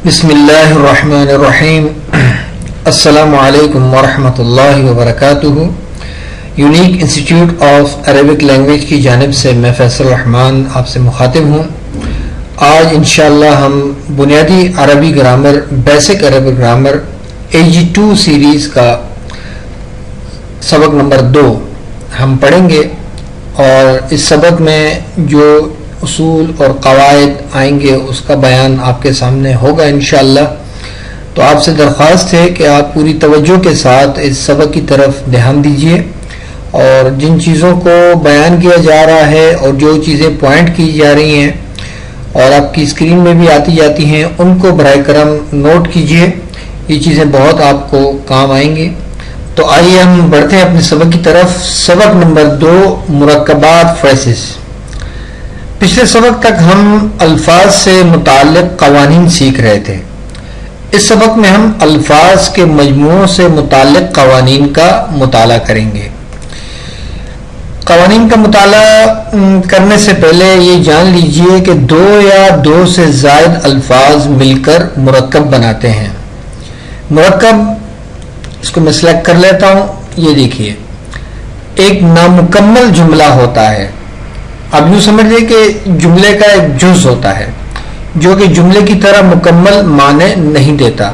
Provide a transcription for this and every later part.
بسم اللہ الرحمن الرحیم السلام علیکم ورحمۃ اللہ وبرکاتہ۔ Unique institute of Arabic language کی جانب سے میں فیصل الرحمان آپ سے مخاطب ہوں۔ آج انشاءاللہ ہم بنیادی عربی grammar basic Arabic grammar AG2 series کا سبق نمبر 2 ہم پڑھیں گے، اور اس سبق میں جو اصول اور قواعد آئیں گے اس کا بیان آپ کے سامنے ہوگا انشاءاللہ۔ تو آپ سے درخواست ہے کہ آپ پوری توجہ کے ساتھ اس سبق کی طرف دھیان دیجیے، اور جن چیزوں کو بیان کیا جا رہا ہے اور جو چیزیں پوائنٹ کی جا رہی ہیں اور آپ کی اسکرین میں بھی آتی جاتی ہیں ان کو براہ کرم نوٹ کیجیے، یہ چیزیں بہت آپ کو کام آئیں گی۔ تو آئیے ہم بڑھتے ہیں اپنے سبق کی طرف۔ سبق نمبر 2، مرکبات فریسز۔ پچھلے سبق تک ہم الفاظ سے متعلق قوانین سیکھ رہے تھے۔ اس سبق میں ہم الفاظ کے مجموعوں سے متعلق قوانین کا مطالعہ کریں گے۔ قوانین کا مطالعہ کرنے سے پہلے یہ جان لیجئے کہ 2 یا 2 سے زائد الفاظ مل کر مرکب بناتے ہیں۔ مرکب، اس کو میں سلیکٹ کر لیتا ہوں، یہ دیکھیے ایک نامکمل جملہ ہوتا ہے۔ اب یوں سمجھ لیں کہ جملے کا ایک جز ہوتا ہے جو کہ جملے کی طرح مکمل معنی نہیں دیتا۔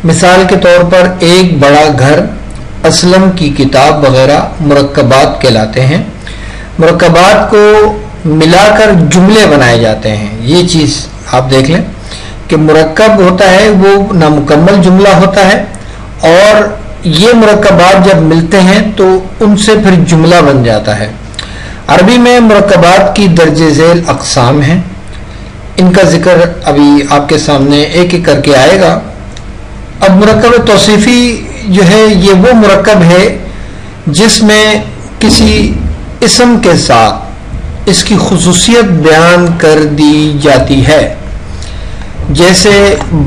مثال کے طور پر ایک بڑا گھر، اسلم کی کتاب وغیرہ مرکبات کہلاتے ہیں۔ مرکبات کو ملا کر جملے بنائے جاتے ہیں۔ یہ چیز آپ دیکھ لیں کہ مرکب ہوتا ہے وہ نامکمل جملہ ہوتا ہے، اور یہ مرکبات جب ملتے ہیں تو ان سے پھر جملہ بن جاتا ہے۔ عربی میں مرکبات کی درجہ ذیل اقسام ہیں، ان کا ذکر ابھی آپ کے سامنے ایک ایک کر کے آئے گا۔ اب مرکب توصیفی جو ہے یہ وہ مرکب ہے جس میں کسی اسم کے ساتھ اس کی خصوصیت بیان کر دی جاتی ہے، جیسے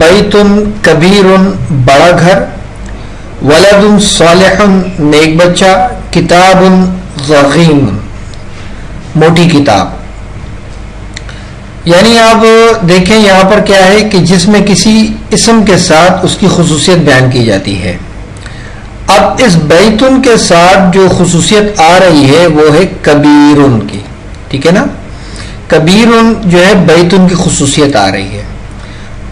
بیت کبیر بڑا گھر، ولد صالح نیک بچہ، کتاب ضخیم موٹی کتاب۔ یعنی آپ دیکھیں یہاں پر کیا ہے کہ جس میں کسی اسم کے ساتھ اس کی خصوصیت بیان کی جاتی ہے۔ اب اس بیتن کے ساتھ جو خصوصیت آ رہی ہے وہ ہے کبیرن کی، ٹھیک ہے نا؟ کبیرن جو ہے بیتن کی خصوصیت آ رہی ہے،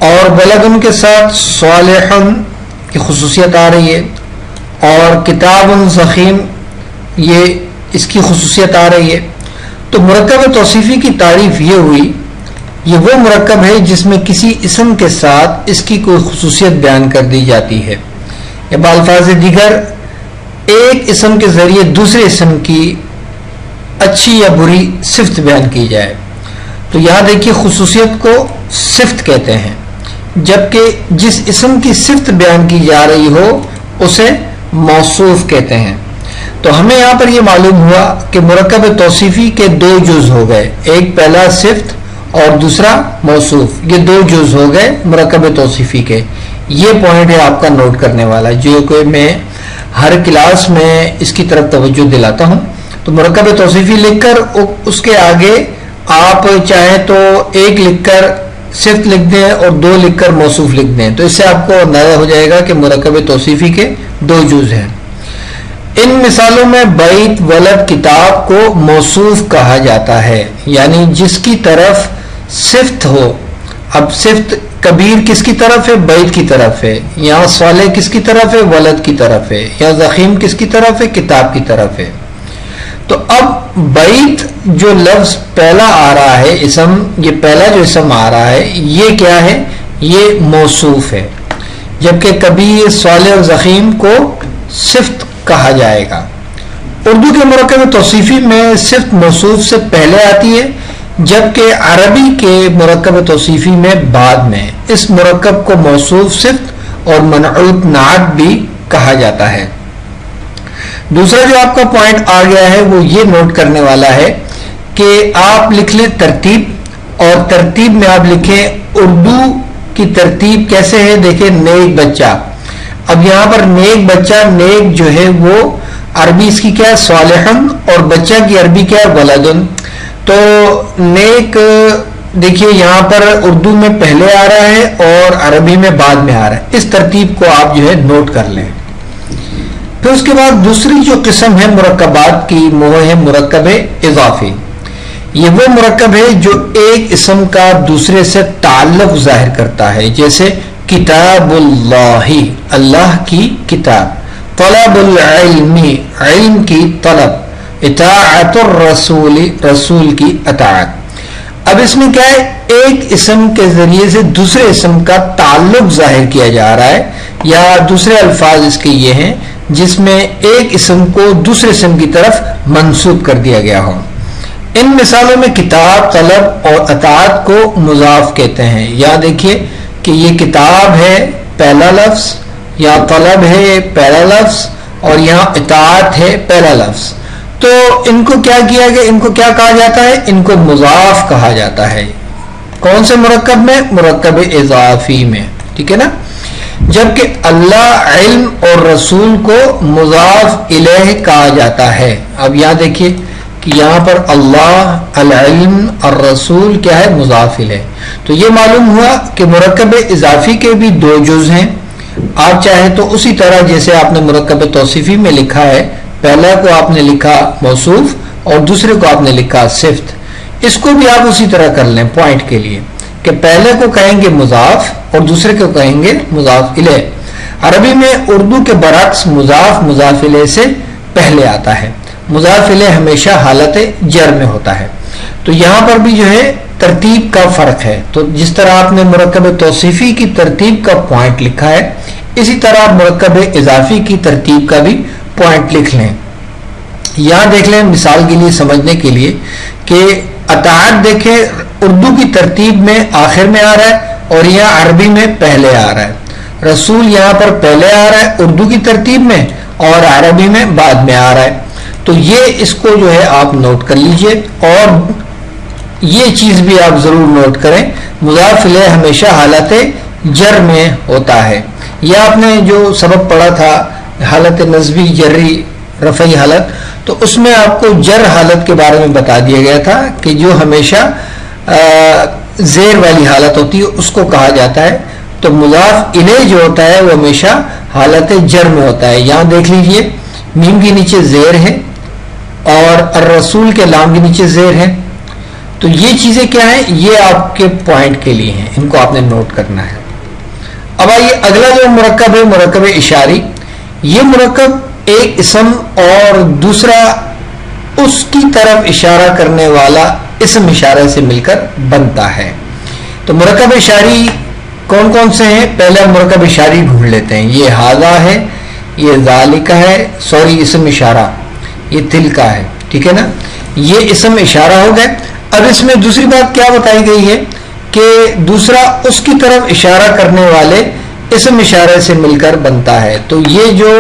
اور ولدن کے ساتھ صالحن کی خصوصیت آ رہی ہے، اور کتاب ضخیم یہ اس کی خصوصیت آ رہی ہے۔ تو مرکب توصیفی کی تعریف یہ ہوئی، یہ وہ مرکب ہے جس میں کسی اسم کے ساتھ اس کی کوئی خصوصیت بیان کر دی جاتی ہے، یا بالفاظ دیگر ایک اسم کے ذریعے دوسرے اسم کی اچھی یا بری صفت بیان کی جائے۔ تو یہاں دیکھیے خصوصیت کو صفت کہتے ہیں، جبکہ جس اسم کی صفت بیان کی جا رہی ہو اسے موصوف کہتے ہیں۔ تو ہمیں یہاں پر یہ معلوم ہوا کہ مرکب توصیفی کے 2 جز ہو گئے، ایک پہلا صفت اور دوسرا موصوف، یہ 2 جز ہو گئے مرکب توصیفی کے۔ یہ پوائنٹ ہے آپ کا نوٹ کرنے والا، جو کہ میں ہر کلاس میں اس کی طرف توجہ دلاتا ہوں۔ تو مرکب توصیفی لکھ کر اس کے آگے آپ چاہیں تو 1 لکھ کر صفت لکھ دیں اور 2 لکھ کر موصوف لکھ دیں، تو اس سے آپ کو اندازہ ہو جائے گا کہ مرکب توصیفی کے 2 جز ہیں۔ ان مثالوں میں بیت، ولد، کتاب کو موصوف کہا جاتا ہے، یعنی جس کی طرف صفت ہو۔ اب صفت کبیر کس کی طرف ہے؟ بیت کی طرف ہے۔ یہاں صالح کس کی طرف ہے؟ ولد کی طرف ہے۔ یہاں ضخیم کس کی طرف ہے؟ کتاب کی طرف ہے۔ تو اب بیت جو لفظ پہلا آ رہا ہے، اسم، یہ پہلا جو اسم آ رہا ہے یہ کیا ہے؟ یہ موصوف ہے، جبکہ کبیر، صالح اور ضخیم کو صفت کہا جائے گا۔ اردو کے مرکب توصیفی میں صفت موصوف سے پہلے آتی ہے، جبکہ عربی کے مرکب توصیفی میں بعد میں۔ اس مرکب کو موصوف صفت اور منعوت نعت بھی کہا جاتا ہے۔ دوسرا جو آپ کا پوائنٹ آ گیا ہے وہ یہ نوٹ کرنے والا ہے کہ آپ لکھ لیں ترتیب، اور ترتیب میں آپ لکھیں اردو کی ترتیب کیسے ہے؟ دیکھیں نیک بچہ۔ اب یہاں پر نیک بچہ، نیک جو ہے وہ عربی اس کی کیا ہے؟ صالحن، اور بچہ کی عربی کیا ہے؟ ولدن۔ تو نیک دیکھیے یہاں پر اردو میں پہلے آ رہا ہے اور عربی میں بعد میں آ رہا ہے. اس ترتیب کو آپ جو ہے نوٹ کر لیں. پھر اس کے بعد دوسری جو قسم ہے مرکبات کی وہ ہے مرکب اضافی. یہ وہ مرکب ہے جو ایک اسم کا دوسرے سے تعلق ظاہر کرتا ہے, جیسے کتاب اللہ, اللہ کی کتاب, طلب العلم, علم کی طلب, اطاعت الرسول, رسول کی اطاعت. اب اس میں کیا ہے, ایک اسم کے ذریعے سے دوسرے اسم کا تعلق ظاہر کیا جا رہا ہے, یا دوسرے الفاظ اس کے یہ ہیں جس میں ایک اسم کو دوسرے اسم کی طرف منسوب کر دیا گیا ہو. ان مثالوں میں کتاب, طلب اور اطاعت کو مضاف کہتے ہیں. یا دیکھیے کہ یہ کتاب ہے پہلا لفظ, یا طلب ہے پہلا لفظ, اور یہاں اطاعت ہے پہلا لفظ. تو ان کو کیا کیا گیا, ان کو کیا کہا جاتا ہے, ان کو مضاف کہا جاتا ہے. کون سے مرکب میں, مرکب اضافی میں, ٹھیک ہے نا. جبکہ اللہ, علم اور رسول کو مضاف الیہ کہا جاتا ہے. اب یہاں دیکھیے کہ یہاں پر اللہ, العلم اور رسول کیا ہے, مضاف الیہ. تو یہ معلوم ہوا کہ مرکب اضافی کے بھی دو جز ہیں. آپ چاہے تو اسی طرح جیسے آپ نے مرکب توصیفی میں لکھا ہے, پہلا کو آپ نے لکھا موصوف اور دوسرے کو آپ نے لکھا صفت, اس کو بھی آپ اسی طرح کر لیں پوائنٹ کے لیے کہ پہلے کو کہیں گے مضاف اور دوسرے کو کہیں گے مضاف الیہ. عربی میں اردو کے برعکس مضاف مضاف الیہ سے پہلے آتا ہے. مضاف الیہ ہمیشہ حالت جر میں ہوتا ہے. تو یہاں پر بھی جو ہے ترتیب کا فرق ہے. تو جس طرح آپ نے مرکب توصیفی کی ترتیب کا پوائنٹ لکھا ہے, اسی طرح آپ مرکب اضافی کی ترتیب کا بھی پوائنٹ لکھ لیں. یہاں دیکھ لیں مثال کے لیے سمجھنے کے لیے کہ اطاعت دیکھیں اردو کی ترتیب میں آخر میں آ رہا ہے اور یہاں عربی میں پہلے آ رہا ہے. رسول یہاں پر پہلے آ رہا ہے اردو کی ترتیب میں اور عربی میں بعد میں آ رہا ہے. تو یہ اس کو جو ہے آپ نوٹ کر لیجئے, اور یہ چیز بھی آپ ضرور نوٹ کریں, مضاف الیہ ہمیشہ حالت جر میں ہوتا ہے. یہ آپ نے جو سبق پڑھا تھا حالت نصبی, جری, رفعی حالت, تو اس میں آپ کو جر حالت کے بارے میں بتا دیا گیا تھا کہ جو ہمیشہ زیر والی حالت ہوتی ہے اس کو کہا جاتا ہے. تو مضاف الیہ جو ہوتا ہے وہ ہمیشہ حالت جر میں ہوتا ہے. یہاں دیکھ لیجئے میم کے نیچے زیر ہے اور الرسول کے لام کے نیچے زیر ہے. تو یہ چیزیں کیا ہیں, یہ آپ کے پوائنٹ کے لیے ہیں, ان کو آپ نے نوٹ کرنا ہے. اب آئیے اگلا جو مرکب ہے مرکب اشاری. یہ مرکب ایک اسم اور دوسرا اس کی طرف اشارہ کرنے والا اسم اشارے سے مل کر بنتا ہے. تو مرکب اشاری کون کون سے ہیں, پہلے مرکب اشاری ڈھونڈ لیتے ہیں. یہ ہاذا ہے, یہ ذالک ہے, سوری اسم اشارہ, یہ تلکا ہے, ٹھیک ہے نا, یہ اسم اشارہ ہو گئے. اب اس میں دوسری بات کیا بتائی گئی ہے کہ دوسرا اس کی طرف اشارہ کرنے والے اسم اشارے سے مل کر بنتا ہے. تو یہ جو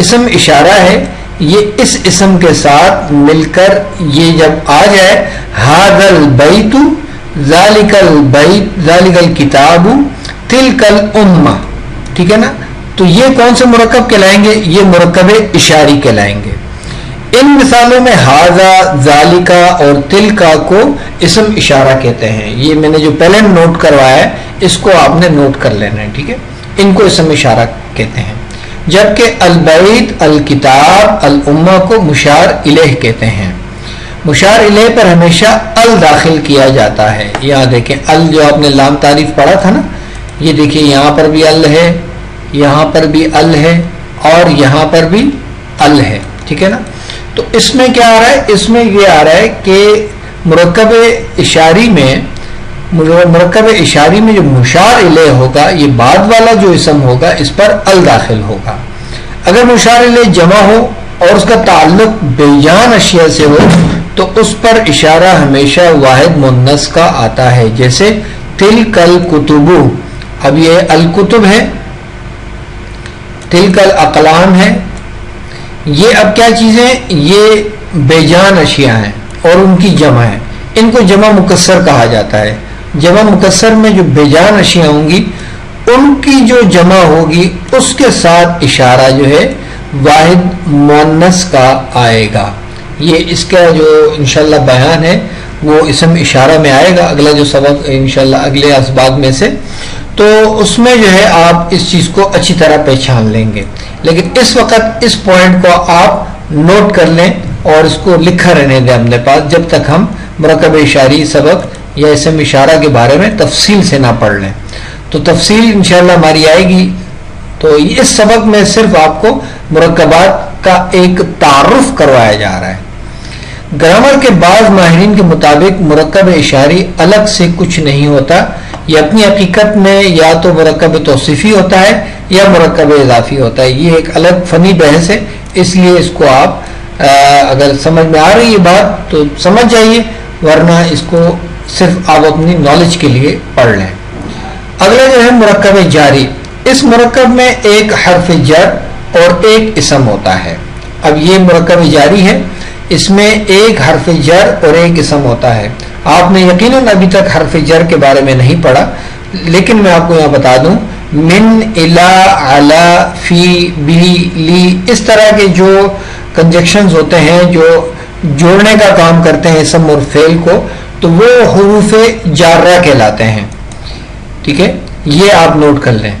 اسم اشارہ ہے یہ اس اسم کے ساتھ مل کر یہ جب آ جائے, ھذا البیت, ذالک البیت, ذالک الکتاب, تلک الامہ, ٹھیک ہے نا. تو یہ کون سے مرکب کہلائیں گے, یہ مرکب اشاری کہلائیں گے. ان مثالوں میں ھذا, ذالکا اور تلکا کو اسم اشارہ کہتے ہیں. یہ میں نے جو پہلے نوٹ کروایا ہے اس کو آپ نے نوٹ کر لینا ہے, ٹھیک ہے. ان کو اسم اشارہ کہتے ہیں. جبکہ البیت, الکتاب, الامہ کو مشار الیہ کہتے ہیں. مشار الیہ پر ہمیشہ ال داخل کیا جاتا ہے. یہاں دیکھیں ال جو آپ نے لام تعریف پڑھا تھا نا, یہ دیکھیں یہاں پر بھی ال ہے, یہاں پر بھی ال ہے اور یہاں پر بھی ال ہے, ٹھیک ہے نا. تو اس میں کیا آ رہا ہے, اس میں یہ آ رہا ہے کہ مرکب اشاری میں جو مشار الیہ ہوگا, یہ بعد والا جو اسم ہوگا اس پر ال داخل ہوگا. اگر مشار الیہ جمع ہو اور اس کا تعلق بیان اشیاء سے ہو تو اس پر اشارہ ہمیشہ واحد مؤنث کا آتا ہے. جیسے تلک الکتب, اب یہ الکتب ہے, تلک الاقلام ہے, یہ اب کیا چیزیں, یہ بے جان اشیاء ہیں اور ان کی جمع ہے. ان کو جمع مکسر کہا جاتا ہے. جمع مکسر میں جو بے جان اشیاء ہوں گی ان کی جو جمع ہوگی اس کے ساتھ اشارہ جو ہے واحد مؤنث کا آئے گا. یہ اس کا جو انشاءاللہ بیان ہے وہ اسم اشارہ میں آئے گا، اگلا جو سبق انشاءاللہ اگلے اسباق میں سے، تو اس میں جو ہے آپ اس چیز کو اچھی طرح پہچان لیں گے. لیکن اس وقت اس پوائنٹ کو آپ نوٹ کر لیں اور اس کو لکھا رہنے دیں اپنے پاس جب تک ہم مرکب اشاری سبق یا اسم اشارہ کے بارے میں تفصیل سے نہ پڑھ لیں. تو تفصیل انشاءاللہ ہماری آئے گی. تو اس سبق میں صرف آپ کو مرکبات کا ایک تعارف کروایا جا رہا ہے. گرامر کے بعض ماہرین کے مطابق مرکب اشاری الگ سے کچھ نہیں ہوتا، یہ اپنی حقیقت میں یا تو مرکب توصیفی ہوتا ہے یا مرکب اضافی ہوتا ہے. یہ ایک الگ فنی بحث ہے، اس لیے اس کو آپ اگر سمجھ میں آ رہی ہے بات تو سمجھ جائیے، ورنہ اس کو صرف آپ اپنی نالج کے لیے پڑھ لیں. اگلا جو ہے مرکب جاری. اس مرکب میں ایک حرف جر اور ایک اسم ہوتا ہے. اب یہ مرکب جاری ہے، اس میں ایک حرف جر اور ایک اسم ہوتا ہے. آپ نے یقیناً ابھی تک حرف جر کے بارے میں نہیں پڑھا، لیکن میں آپ کو یہاں بتا دوں، من، الا، علی، فی، بی، لی، اس طرح کے جو کنجکشنز ہوتے ہیں جو جوڑنے کا کام کرتے ہیں اسم اور فعل کو، تو وہ حروف جارہ کہلاتے ہیں. ٹھیک ہے، یہ آپ نوٹ کر لیں.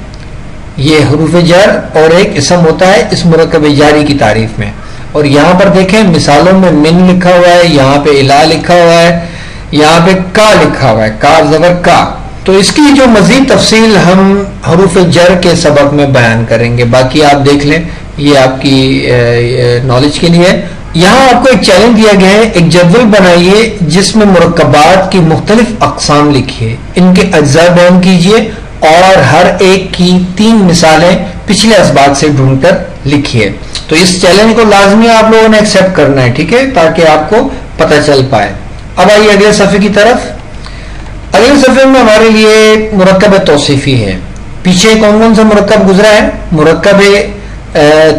یہ حروف جر اور ایک اسم ہوتا ہے اس مرکب جاری کی تعریف میں. اور یہاں پر دیکھیں مثالوں میں من لکھا ہوا ہے، یہاں پہ الا لکھا ہوا ہے، یہاں پہ کا لکھا ہوا ہے، کا زبر کا. تو اس کی جو مزید تفصیل ہم حروف جر کے سبق میں بیان کریں گے، باقی آپ دیکھ لیں، یہ آپ کی نالج کے لیے. یہاں آپ کو ایک چیلنج دیا گیا ہے، ایک جدول بنائیے جس میں مرکبات کی مختلف اقسام لکھیے، ان کے اجزاء بیان کیجیے اور ہر ایک کی 3 مثالیں پچھلے اسباق سے ڈھونڈ کر لکھیے. تو اس چیلنج کو لازمی آپ لوگوں نے ایکسیپٹ کرنا ہے، ٹھیک ہے، تاکہ آپ کو پتہ چل پائے. اب آئیے اگلے صفحے کی طرف. اگلے صفحے میں ہمارے لیے مرکب توصیفی ہے. پیچھے کون کون سا مرکب گزرا ہے؟ مرکب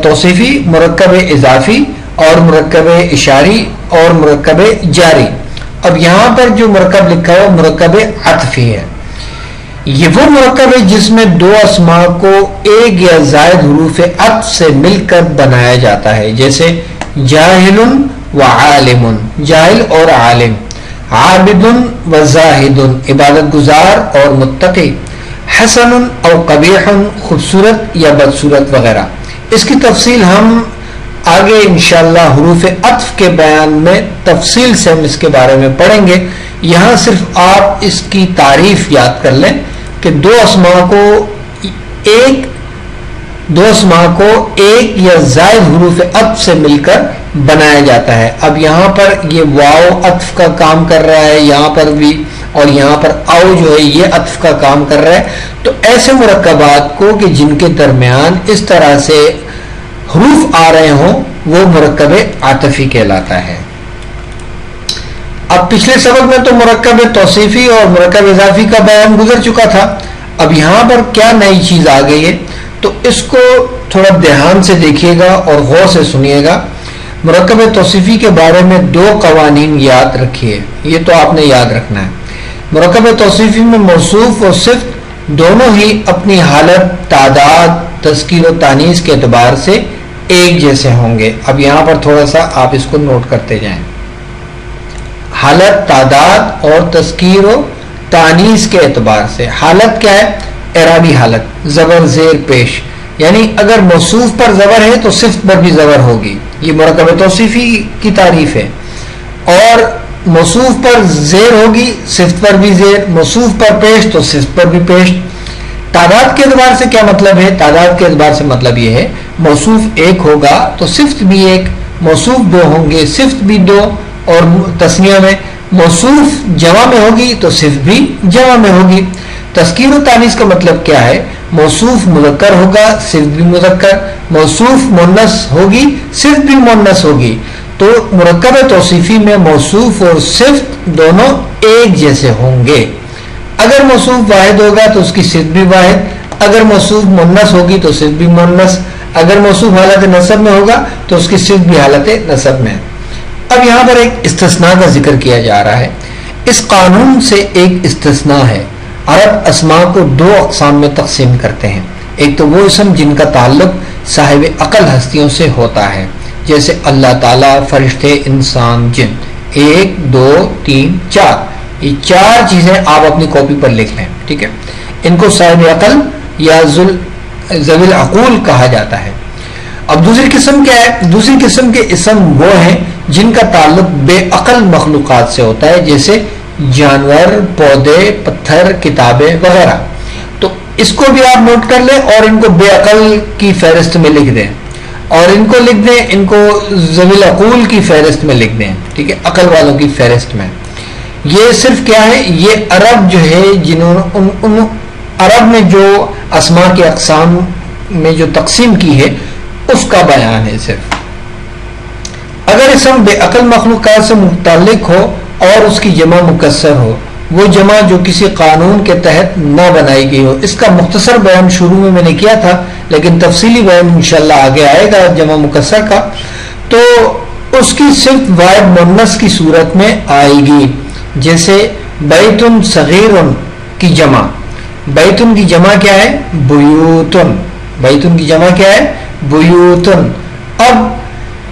توصیفی، مرکب اضافی اور مرکب اشاری اور مرکب جاری. اب یہاں پر جو مرکب لکھا ہے وہ مرکب عطفی ہے. یہ وہ مرکب ہے جس میں 2 اسماء کو ایک یا زائد حروف عطف سے مل کر بنایا جاتا ہے، جیسے جاہل و عالم، جاہل اور عالم، عابد و زاہد، عبادت گزار اور متقی، حسن او قبیح، خوبصورت یا بدصورت وغیرہ. اس کی تفصیل ہم آگے انشاءاللہ حروف عطف کے بیان میں تفصیل سے ہم اس کے بارے میں پڑھیں گے. یہاں صرف آپ اس کی تعریف یاد کر لیں کہ 2 اسماء کو ایک یا زائد حروف عطف سے مل کر بنایا جاتا ہے. اب یہاں پر یہ واو عطف کا کام کر رہا ہے، یہاں پر بھی، اور یہاں پر او جو ہے یہ عطف کا کام کر رہا ہے. تو ایسے مرکبات کو کہ جن کے درمیان اس طرح سے حروف آ رہے ہوں وہ مرکب عاطفی کہلاتا ہے. اب پچھلے سبق میں تو مرکب توصیفی اور مرکب اضافی کا بیان گزر چکا تھا. اب یہاں پر کیا نئی چیز آ گئی ہے، تو اس کو تھوڑا دھیان سے دیکھیے گا اور غور سے سنیے گا. مرکب توصیفی کے بارے میں 2 قوانین یاد رکھیے، یہ تو آپ نے یاد رکھنا ہے. مرکب توصیفی میں موصوف اور صفت دونوں ہی اپنی حالت، تعداد، تذکیر و تانیث کے اعتبار سے ایک جیسے ہوں گے. اب یہاں پر تھوڑا سا آپ اس کو نوٹ کرتے جائیں. حالت، تعداد اور تذکیر و تانیث کے اعتبار سے. حالت کیا ہے؟ اعرابی حالت، زبر زیر پیش، یعنی اگر موصوف پر زبر ہے تو صفت پر بھی زبر ہوگی. یہ مرکب توصیفی کی تعریف ہے. اور موصوف پر زیر ہوگی، صفت پر بھی زیر، موصوف پر پیش تو صفت پر بھی پیش. تعداد کے اعتبار سے کیا مطلب ہے؟ تعداد کے اعتبار سے مطلب یہ ہے موصوف 1 ہوگا تو صفت بھی 1، موصوف 2 ہوں گے صفت بھی 2، اور تثنیہ میں موصوف جمع میں ہوگی تو صفت بھی جمع میں ہوگی. تذکیر و تانیث کا مطلب کیا ہے؟ موصوف مذکر ہوگا صفت بھی مذکر، موصوف مؤنث ہوگی صفت بھی مؤنث ہوگی. تو مرکب توصیفی میں موصوف اور صفت دونوں ایک جیسے ہوں گے. اگر موصوف واحد ہوگا تو اس کی صفت بھی واحد، اگر موصوف مؤنث ہوگی تو صفت بھی مؤنث، اگر موصوف حالت نصب میں ہوگا تو اس کی صفت بھی حالت نصب میں. اب یہاں پر ایک استثناء کا ذکر کیا جا رہا ہے. اس قانون سے ایک استثناء ہے. عرب اسماء کو 2 اقسام میں تقسیم کرتے ہیں. ایک تو وہ اسم جن کا تعلق صاحب عقل ہستیوں سے ہوتا ہے، جیسے اللہ تعالیٰ، فرشتے، انسان، جن. 1 2 3 4 یہ 4 چیزیں آپ اپنی کاپی پر لکھ لیں. ٹھیک ہے, ان کو صاحب عقل یا ذوی العقول کہا جاتا ہے. اب دوسری قسم کیا ہے؟ دوسری قسم کے اسم وہ ہیں جن کا تعلق بے عقل مخلوقات سے ہوتا ہے, جیسے جانور, پودے, پتھر, کتابیں وغیرہ. تو اس کو بھی آپ نوٹ کر لیں اور ان کو بے عقل کی فہرست میں لکھ دیں, اور ان کو لکھ دیں, ان کو ذوی العقول کی فہرست میں لکھ دیں. ٹھیک ہے, عقل والوں کی فہرست میں. یہ صرف کیا ہے, یہ عرب جو ہے جنہوں عرب میں جو اسماء کی اقسام میں جو تقسیم کی ہے اس کا بیان ہے صرف. اگر اسم بے عقل مخلوقات سے متعلق ہو اور اس کی جمع مکسر ہو, وہ جمع جو کسی قانون کے تحت نہ بنائی گئی ہو. اس کا مختصر بیان شروع میں نے کیا تھا, لیکن تفصیلی بیان انشاءاللہ آگے آئے گا جمع مکسر کا. تو اس کی صرف واحد مؤنث کی صورت میں آئے گی, جیسے بیتن صغیرن کی جمع. بیتن کی جمع کیا ہے؟ بیوتن. بیتن کی جمع کیا ہے؟ بیوتن. اب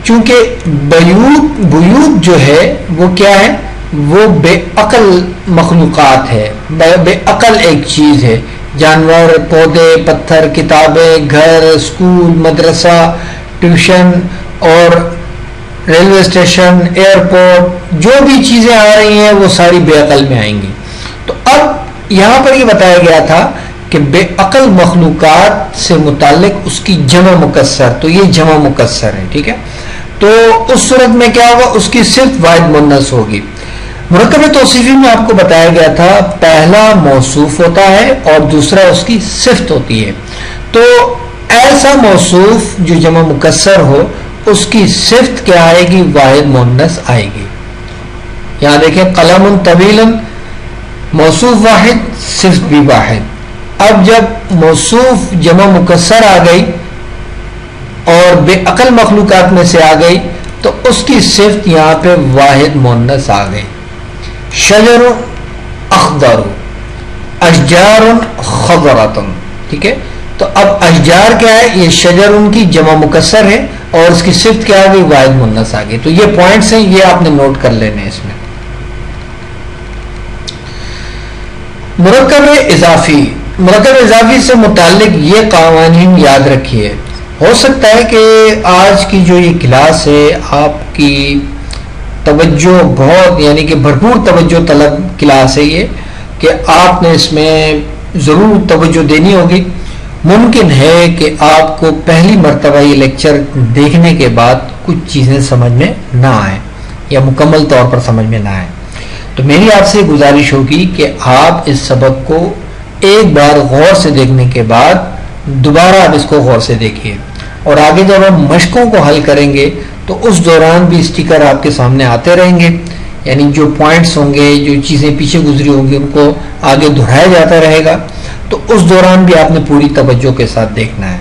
چونکہ بیوت جو ہے وہ کیا ہے؟ وہ بے عقل مخلوقات ہے, بے عقل ایک چیز ہے. جانور, پودے, پتھر, کتابیں, گھر, اسکول, مدرسہ, ٹیوشن اور ریلوے اسٹیشن, ایئرپورٹ, جو بھی چیزیں آ رہی ہیں وہ ساری بے عقل میں آئیں گی. تو اب یہاں پر یہ بتایا گیا تھا کہ بے عقل مخلوقات سے متعلق اس کی جمع مکسر, تو یہ جمع مکسر ہے. ٹھیک ہے, تو اس صورت میں کیا ہوگا؟ اس کی صرف واحد مؤنث ہوگی. مرکب توصیفی میں آپ کو بتایا گیا تھا پہلا موصوف ہوتا ہے اور دوسرا اس کی صفت ہوتی ہے. تو ایسا موصوف جو جمع مکسر ہو اس کی صفت کیا آئے گی؟ واحد مؤنث آئے گی. یہاں دیکھیں, قلم طویل, موصوف واحد, صفت بھی واحد. اب جب موصوف جمع مکسر آ گئی اور بے عقل مخلوقات میں سے آ گئی تو اس کی صفت یہاں پہ واحد مؤنث آ گئی. شجر اخضر, اشجار خضرۃ. ٹھیک ہے, تو اب اشجار کیا ہے؟ یہ شجر ان کی جمع مکسر ہے اور اس کی صفت کیا آ گئی؟ واحد مؤنث آ گئی. تو یہ پوائنٹس ہیں, یہ آپ نے نوٹ کر لینے اس میں. مرکب اضافی, مرکب اضافی سے متعلق یہ قوانین یاد رکھیے. ہو سکتا ہے کہ آج کی جو یہ کلاس ہے آپ کی توجہ بہت یعنی کہ بھرپور توجہ طلب کلاس ہے یہ, کہ آپ نے اس میں ضرور توجہ دینی ہوگی. ممکن ہے کہ آپ کو پہلی مرتبہ یہ لیکچر دیکھنے کے بعد کچھ چیزیں سمجھ میں نہ آئیں یا مکمل طور پر سمجھ میں نہ آئیں. تو میری آپ سے گزارش ہوگی کہ آپ اس سبق کو ایک بار غور سے دیکھنے کے بعد دوبارہ آپ اس کو غور سے دیکھیے, اور آگے جب ہم مشقوں کو حل کریں گے تو اس دوران بھی اسٹیکر آپ کے سامنے آتے رہیں گے, یعنی جو پوائنٹس ہوں گے, جو چیزیں پیچھے گزری ہوں گی ان کو آگے دہرایا جاتا رہے گا. تو اس دوران بھی آپ نے پوری توجہ کے ساتھ دیکھنا ہے.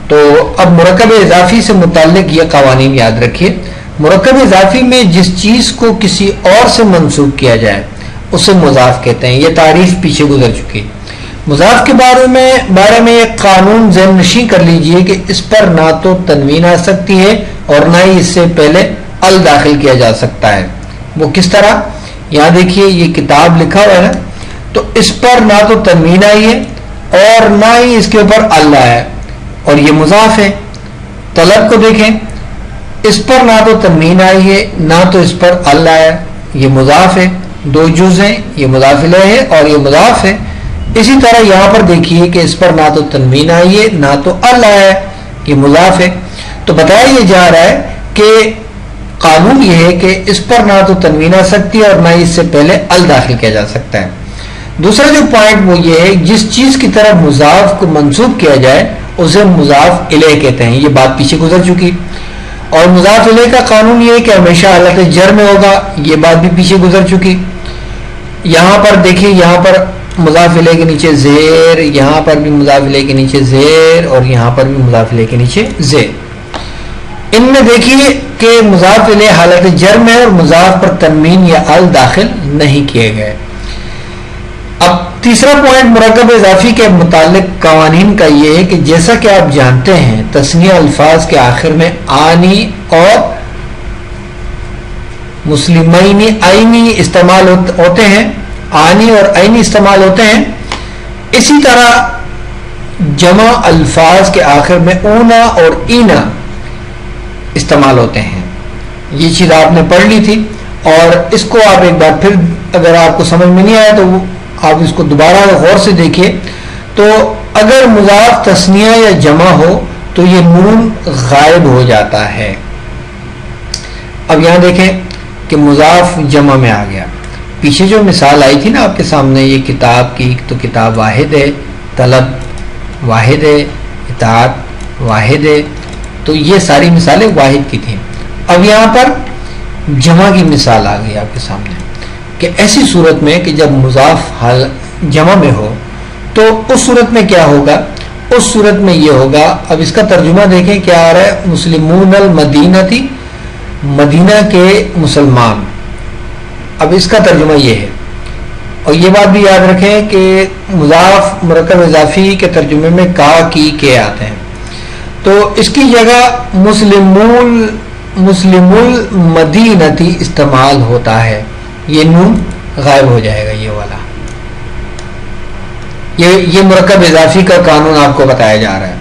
تو اب مرکب اضافی سے متعلق یہ قوانین یاد رکھیے. مرکب اضافی میں جس چیز کو کسی اور سے منسوب کیا جائے اسے مضاف کہتے ہیں. یہ تعریف پیچھے گزر چکی. مضاف کے بارے میں ایک قانون ذہن نشین کر لیجئے کہ اس پر نہ تو تنوین آ سکتی ہے اور نہ ہی اس سے پہلے ال داخل کیا جا سکتا ہے. وہ کس طرح؟ یہاں دیکھیے یہ کتاب لکھا ہوا ہے نا, تو اس پر نہ تو تنوین آئی ہے اور نہ ہی اس کے اوپر ال آیا ہے, اور یہ مضاف ہے. طلب کو دیکھیں, اس پر نہ تو تنوین آئی ہے نہ تو اس پر ال آیا, یہ مضاف ہے. دو جز ہیں, یہ مضاف الیہ ہے اور یہ مضاف ہے. اسی طرح یہاں پر دیکھیے کہ اس پر نہ تو تنوین آئی ہے نہ تو ال آیا ہے, یہ مضاف ہے. تو بتایا یہ جا رہا ہے کہ قانون یہ ہے کہ اس پر نہ تو تنوین آ سکتی ہے اور نہ ہی اس سے پہلے ال داخل کیا جا سکتا ہے. دوسرا جو پوائنٹ وہ یہ ہے, جس چیز کی طرف مضاف کو منسوب کیا جائے اسے مضاف الیہ کہتے ہیں. یہ بات پیچھے گزر چکی. اور مضاف الیہ کا قانون یہ ہے کہ ہمیشہ حالت جر میں ہوگا. یہ بات بھی پیچھے گزر چکی. یہاں پر دیکھیے, یہاں پر مضاف الیہ کے نیچے زیر, یہاں پر بھی مضاف الیہ کے نیچے زیر, اور یہاں پر بھی مضاف الیہ کے نیچے زیر. ان میں دیکھیے کہ مضاف الیہ حالت جر میں اور مضاف پر تنوین یا ال داخل نہیں کیے گئے. اب تیسرا پوائنٹ مرکب اضافی کے متعلق قوانین کا یہ ہے کہ جیسا کہ آپ جانتے ہیں تثنیہ الفاظ کے آخر میں آنی اور مسلمینی آئینی استعمال ہوتے ہیں، آنی اور آئینی استعمال ہوتے ہیں، اسی طرح جمع الفاظ کے آخر میں اونا اور اینا استعمال ہوتے ہیں. یہ چیز آپ نے پڑھ لی تھی، اور اس کو آپ ایک بار پھر اگر آپ کو سمجھ میں نہیں آیا تو آپ اس کو دوبارہ غور سے دیکھیے. تو اگر مضاف تثنیہ یا جمع ہو تو یہ نون غائب ہو جاتا ہے. اب یہاں دیکھیں کہ مضاف جمع میں آ گیا. پیچھے جو مثال آئی تھی نا آپ کے سامنے یہ کتاب کی، تو کتاب واحد ہے، طلب واحد ہے، اطاعت واحد ہے، تو یہ ساری مثالیں واحد کی تھیں. اب یہاں پر جمع کی مثال آ گئی آپ کے سامنے کہ ایسی صورت میں کہ جب مضاف جمع میں ہو تو اس صورت میں کیا ہوگا؟ اس صورت میں یہ ہوگا، اب اس کا ترجمہ دیکھیں کیا آ رہا ہے، مسلمون المدینہ تھی، مدینہ کے مسلمان. اب اس کا ترجمہ یہ ہے، اور یہ بات بھی یاد رکھیں کہ مضاف مرکب اضافی کے ترجمے میں کا کی کے آتے ہیں، تو اس کی جگہ مسلم المدینتی استعمال ہوتا ہے. یہ نون غائب ہو جائے گا، یہ والا، یہ مرکب اضافی کا قانون آپ کو بتایا جا رہا ہے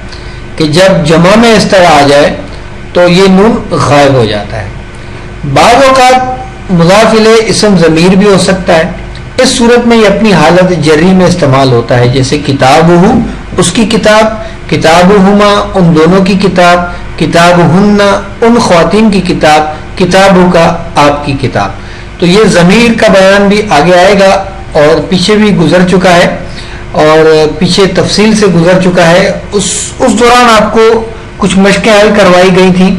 کہ جب جمع میں اس طرح آ جائے تو یہ نون غائب ہو جاتا ہے. بعض اوقات مضاف الیہ اسم ضمیر بھی ہو سکتا ہے. اس صورت میں یہ اپنی حالت جری میں استعمال ہوتا ہے، جیسے کتابہ اس کی کتاب، کتابہما ان دونوں کی کتاب، کتابہن ان خواتین کی کتاب، کتابہ کا آپ کی کتاب. تو یہ ضمیر کا بیان بھی آگے آئے گا اور پیچھے بھی گزر چکا ہے اور پیچھے تفصیل سے گزر چکا ہے. اس دوران آپ کو کچھ مشقیں حل کروائی گئی تھیں،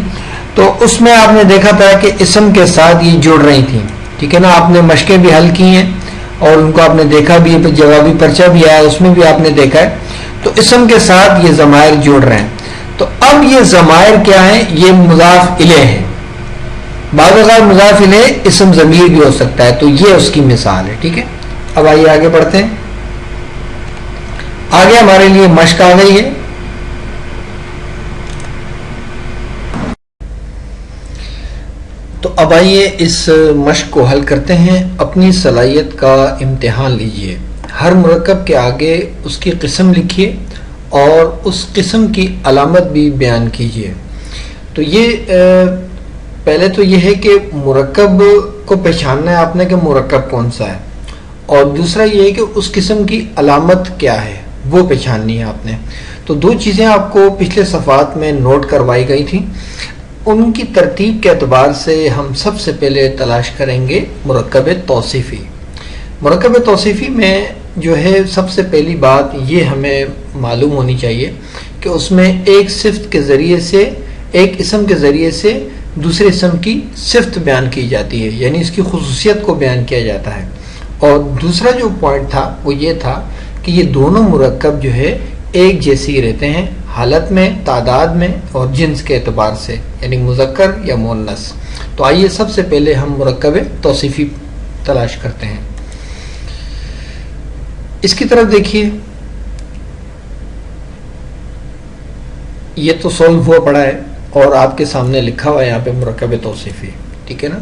تو اس میں آپ نے دیکھا تھا کہ اسم کے ساتھ یہ جڑ رہی تھیں. ٹھیک ہے نا، آپ نے مشقیں بھی حل کی ہیں اور ان کو آپ نے دیکھا بھی، جوابی پرچہ بھی آیا اس میں بھی آپ نے دیکھا ہے. تو اسم کے ساتھ یہ ضمائر جڑ رہے ہیں. تو اب یہ ضمائر کیا ہیں؟ یہ مضاف الیہ ہے. بعض اوقات مضاف الیہ اسم ضمیر بھی ہو سکتا ہے، تو یہ اس کی مثال ہے. ٹھیک ہے، اب آئیے آگے بڑھتے ہیں. آگے ہمارے لیے مشق آ گئی ہے. تو اب آئیے اس مشق کو حل کرتے ہیں. اپنی صلاحیت کا امتحان لیجئے. ہر مرکب کے آگے اس کی قسم لکھیے اور اس قسم کی علامت بھی بیان کیجئے. تو یہ پہلے تو یہ ہے کہ مرکب کو پہچاننا ہے آپ نے کہ مرکب کون سا ہے، اور دوسرا یہ ہے کہ اس قسم کی علامت کیا ہے وہ پہچاننی ہے آپ نے. تو دو چیزیں آپ کو پچھلے صفحات میں نوٹ کروائی گئی تھیں. ان کی ترتیب کے اعتبار سے ہم سب سے پہلے تلاش کریں گے مرکب توصیفی. مرکب توصیفی میں جو ہے سب سے پہلی بات یہ ہمیں معلوم ہونی چاہیے کہ اس میں ایک صفت کے ذریعے سے، ایک اسم کے ذریعے سے دوسرے اسم کی صفت بیان کی جاتی ہے، یعنی اس کی خصوصیت کو بیان کیا جاتا ہے. اور دوسرا جو پوائنٹ تھا وہ یہ تھا کہ یہ دونوں مرکب جو ہے ایک جیسی رہتے ہیں حالت میں، تعداد میں اور جنس کے اعتبار سے، یعنی مذکر یا مؤنث. تو آئیے سب سے پہلے ہم مرکب توصیفی تلاش کرتے ہیں. اس کی طرف دیکھیے، یہ تو سولو ہوا پڑا ہے اور آپ کے سامنے لکھا ہوا ہے یہاں پہ مرکب توصیفی. ٹھیک ہے نا.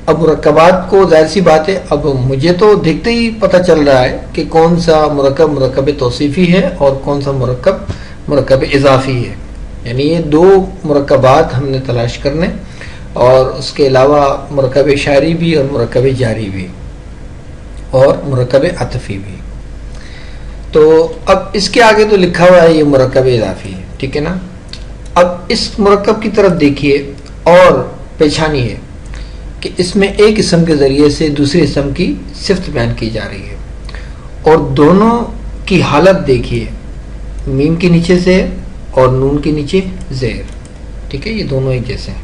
اب مرکبات کو ظاہر سی بات ہے، اب مجھے تو دیکھتے ہی پتہ چل رہا ہے کہ کون سا مرکب توصیفی ہے اور کون سا مرکب اضافی ہے. یعنی یہ دو مرکبات ہم نے تلاش کرنے، اور اس کے علاوہ مرکب اشاری بھی اور مرکب جاری بھی اور مرکب عطفی بھی. تو اب اس کے آگے تو لکھا ہوا ہے یہ مرکب اضافی ہے. ٹھیک ہے نا. اب اس مرکب کی طرف دیکھیے اور پہچانیے کہ اس میں ایک اسم کے ذریعے سے دوسرے اسم کی صفت بیان کی جا رہی ہے، اور دونوں کی حالت دیکھیے، میم کے نیچے سے اور نون کے نیچے زیر. ٹھیک ہے، یہ دونوں ایک جیسے ہیں.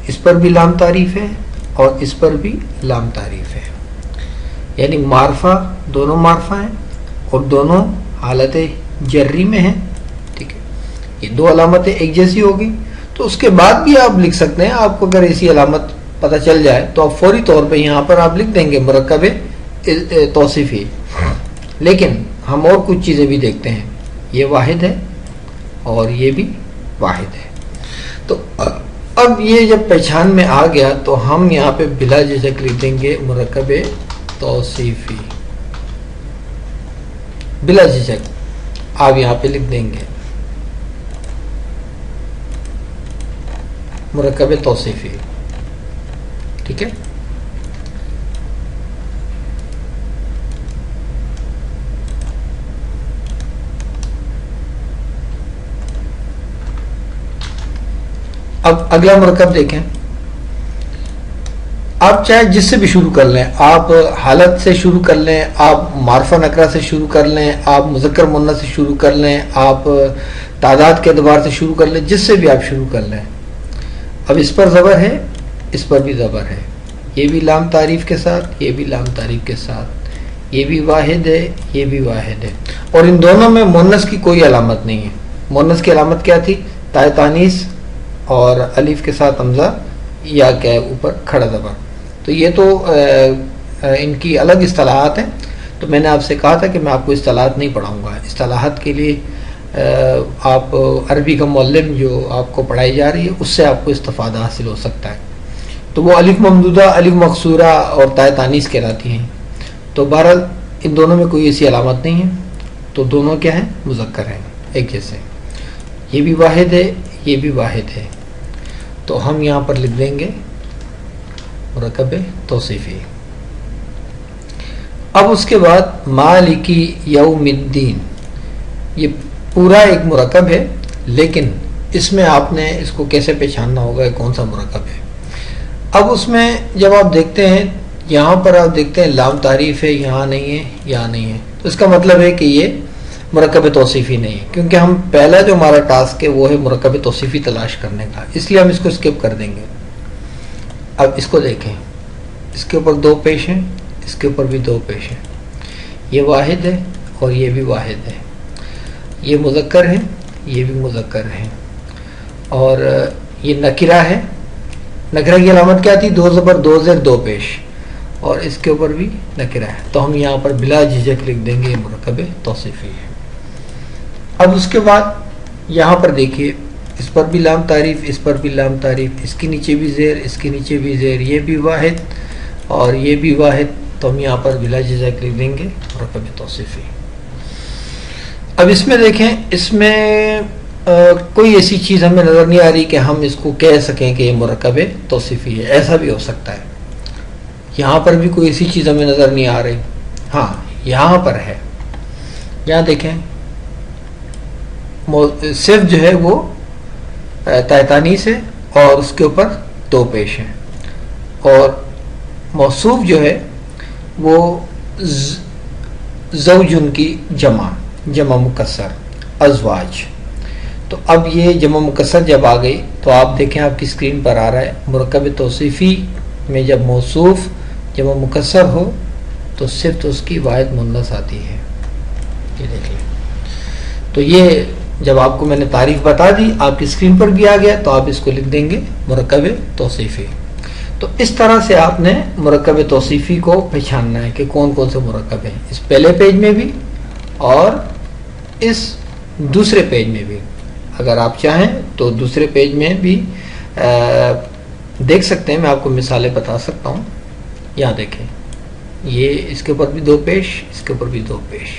اس پر بھی لام تعریف ہے اور اس پر بھی لام تعریف ہے، یعنی معرفہ، دونوں معرفہ ہیں اور دونوں حالت جری میں ہیں. ٹھیک ہے، یہ دو علامتیں ایک جیسی ہوگی. تو اس کے بعد بھی آپ لکھ سکتے ہیں، آپ کو اگر ایسی علامت پتہ چل جائے تو آپ فوری طور پہ یہاں پر آپ لکھ دیں گے مرکب توصیفی. لیکن ہم اور کچھ چیزیں بھی دیکھتے ہیں، یہ واحد ہے اور یہ بھی واحد ہے. تو اب یہ جب پہچان میں آ گیا تو ہم یہاں پہ بلا جھجک لکھ دیں گے مرکب توصیفی. بلا جھجک آپ یہاں پہ لکھ دیں گے مرکب توصیفی. ٹھیک ہے. اب اگلا مرکب دیکھیں. آپ چاہے جس سے بھی شروع کر لیں, آپ حالت سے شروع کر لیں, آپ معرفہ نکرہ سے شروع کر لیں, آپ مذکر مؤنث سے شروع کر لیں, آپ تعداد کے اعتبار سے شروع کر لیں, جس سے بھی آپ شروع کر لیں. اب اس پر زبر ہے, اس پر بھی زبر ہے, یہ بھی لام تعریف کے ساتھ, یہ بھی لام تعریف کے ساتھ, یہ بھی واحد ہے, یہ بھی واحد ہے. اور ان دونوں میں مؤنث کی کوئی علامت نہیں ہے. مؤنث کی علامت کیا تھی؟ تائے تانیث اور الف کے ساتھ حمزہ یا کیا ہے اوپر کھڑا زبر. تو یہ تو ان کی الگ اصطلاحات ہیں. تو میں نے آپ سے کہا تھا کہ میں آپ کو اصطلاحات نہیں پڑھاؤں گا. اصطلاحات کے لیے آپ عربی کا معلم جو آپ کو پڑھائی جا رہی ہے اس سے آپ کو استفادہ حاصل ہو سکتا ہے. تو وہ الف ممدودہ, الف مقصورہ اور تائے تانیث کہلاتی ہیں. تو بہرحال ان دونوں میں کوئی ایسی علامت نہیں ہے. تو دونوں کیا ہیں؟ مذکر ہیں, ایک جیسے. یہ بھی واحد ہے, یہ بھی واحد ہے. تو ہم یہاں پر لکھ دیں گے مرکب توصیفی. اب اس کے بعد مالکی یوم الدین, یہ پورا ایک مرکب ہے, لیکن اس میں آپ نے اس کو کیسے پہچاننا ہوگا کون سا مرکب ہے. اب اس میں جب آپ دیکھتے ہیں, یہاں پر آپ دیکھتے ہیں لام تعریف ہے, یہاں نہیں ہے, یہاں نہیں ہے, تو اس کا مطلب ہے کہ یہ مرکب توصیفی نہیں ہے, کیونکہ ہم پہلا جو ہمارا ٹاسک ہے وہ ہے مرکب توصیفی تلاش کرنے کا, اس لیے ہم اس کو اسکپ کر دیں گے. اب اس کو دیکھیں, اس کے اوپر دو پیش ہیں, اس کے اوپر بھی دو پیش ہیں, یہ واحد ہے اور یہ بھی واحد ہے, یہ مذکر ہے, یہ بھی مذکر ہے, اور یہ نکرہ ہے. نکرہ کی علامت کیا تھی؟ دو زبر دو زیر دو پیش, اور اس کے اوپر بھی نکرہ ہے. تو ہم یہاں پر بلا جھجک لکھ دیں گے یہ مرکب توصیفی ہے. اب اس کے بعد یہاں پر دیکھیے, اس پر بھی لام تعریف, اس پر بھی لام تعریف, اس کے نیچے بھی زیر, اس کے نیچے بھی زیر, یہ بھی واحد اور یہ بھی واحد. تو ہم یہاں پر بلا جھجک لکھ دیں گے مرکب توصیفی. اب اس میں دیکھیں, اس میں کوئی ایسی چیز ہمیں نظر نہیں آ رہی کہ ہم اس کو کہہ سکیں کہ یہ مرکب توصیفی ہے. ایسا بھی ہو سکتا ہے. یہاں پر بھی کوئی ایسی چیز ہمیں نظر نہیں آ رہی. ہاں یہاں پر ہے, یہاں دیکھیں صرف جو ہے وہ تائے تانیث ہے اور اس کے اوپر دو پیش ہیں, اور موصوف جو ہے وہ زوجن کی جمع مکسر ازواج. تو اب یہ جمع مکسر جب آ گئی تو آپ دیکھیں آپ کی اسکرین پر آ رہا ہے مرکب توصیفی میں جب موصوف جمع مکسر ہو تو صرف اس کی واحد مؤنث آتی ہے. یہ دیکھ لیں. تو یہ جب آپ کو میں نے تعریف بتا دی, آپ کی اسکرین پر بھی آ گیا, تو آپ اس کو لکھ دیں گے مرکب توصیفی. تو اس طرح سے آپ نے مرکب توصیفی کو پہچاننا ہے کہ کون کون سے مرکب ہیں, اس پہلے پیج میں بھی اور اس دوسرے پیج میں بھی. اگر آپ چاہیں تو دوسرے پیج میں بھی دیکھ سکتے ہیں, میں آپ کو مثالیں بتا سکتا ہوں. یہاں دیکھیں, یہ اس کے اوپر بھی دو پیش, اس کے اوپر بھی دو پیش,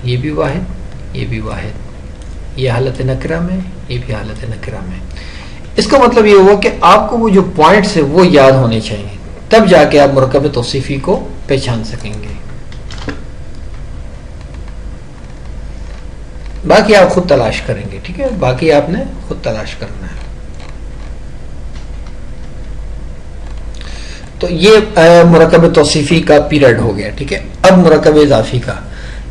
یہ بھی واحد, یہ بھی واحد, یہ حالت نکرہ میں, یہ بھی حالت نکرہ میں. اس کا مطلب یہ ہوا کہ آپ کو وہ جو پوائنٹس ہیں وہ یاد ہونے چاہیے, تب جا کے آپ مرکب توصیفی کو پہچان سکیں گے. باقی آپ خود تلاش کریں گے. ٹھیک ہے, باقی آپ نے خود تلاش کرنا ہے. تو یہ مرکب توصیفی کا پیریڈ ہو گیا. ٹھیک ہے, اب مرکب اضافی کا.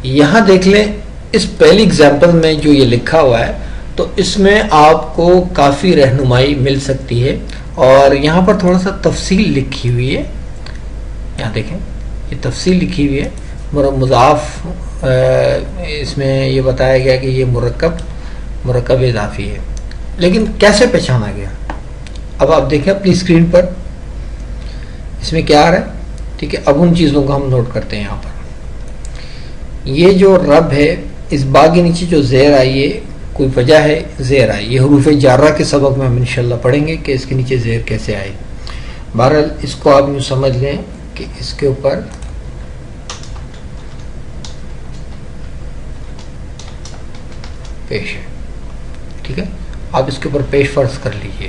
یہاں دیکھ لیں, اس پہلی اگزامپل میں جو یہ لکھا ہوا ہے تو اس میں آپ کو کافی رہنمائی مل سکتی ہے, اور یہاں پر تھوڑا سا تفصیل لکھی ہوئی ہے. یہاں دیکھیں یہ تفصیل لکھی ہوئی ہے. مضاف اس میں یہ بتایا گیا کہ یہ مرکب اضافی ہے, لیکن کیسے پہچانا گیا؟ اب آپ دیکھیں اپنی اسکرین پر اس میں کیا آ رہا ہے. ٹھیک ہے, اب ان چیزوں کو ہم نوٹ کرتے ہیں. یہاں پر یہ جو رب ہے, اس با کے نیچے جو زیر آئی ہے کوئی وجہ ہے زیر آئی. یہ حروف جارہ کے سبق میں ہم انشاءاللہ پڑھیں گے کہ اس کے نیچے زیر کیسے آئے. بہرحال اس کو آپ یوں سمجھ لیں کہ اس کے اوپر پیش ہے. ٹھیک ہے, آپ اس کے اوپر پیش فرض کر لیجئے,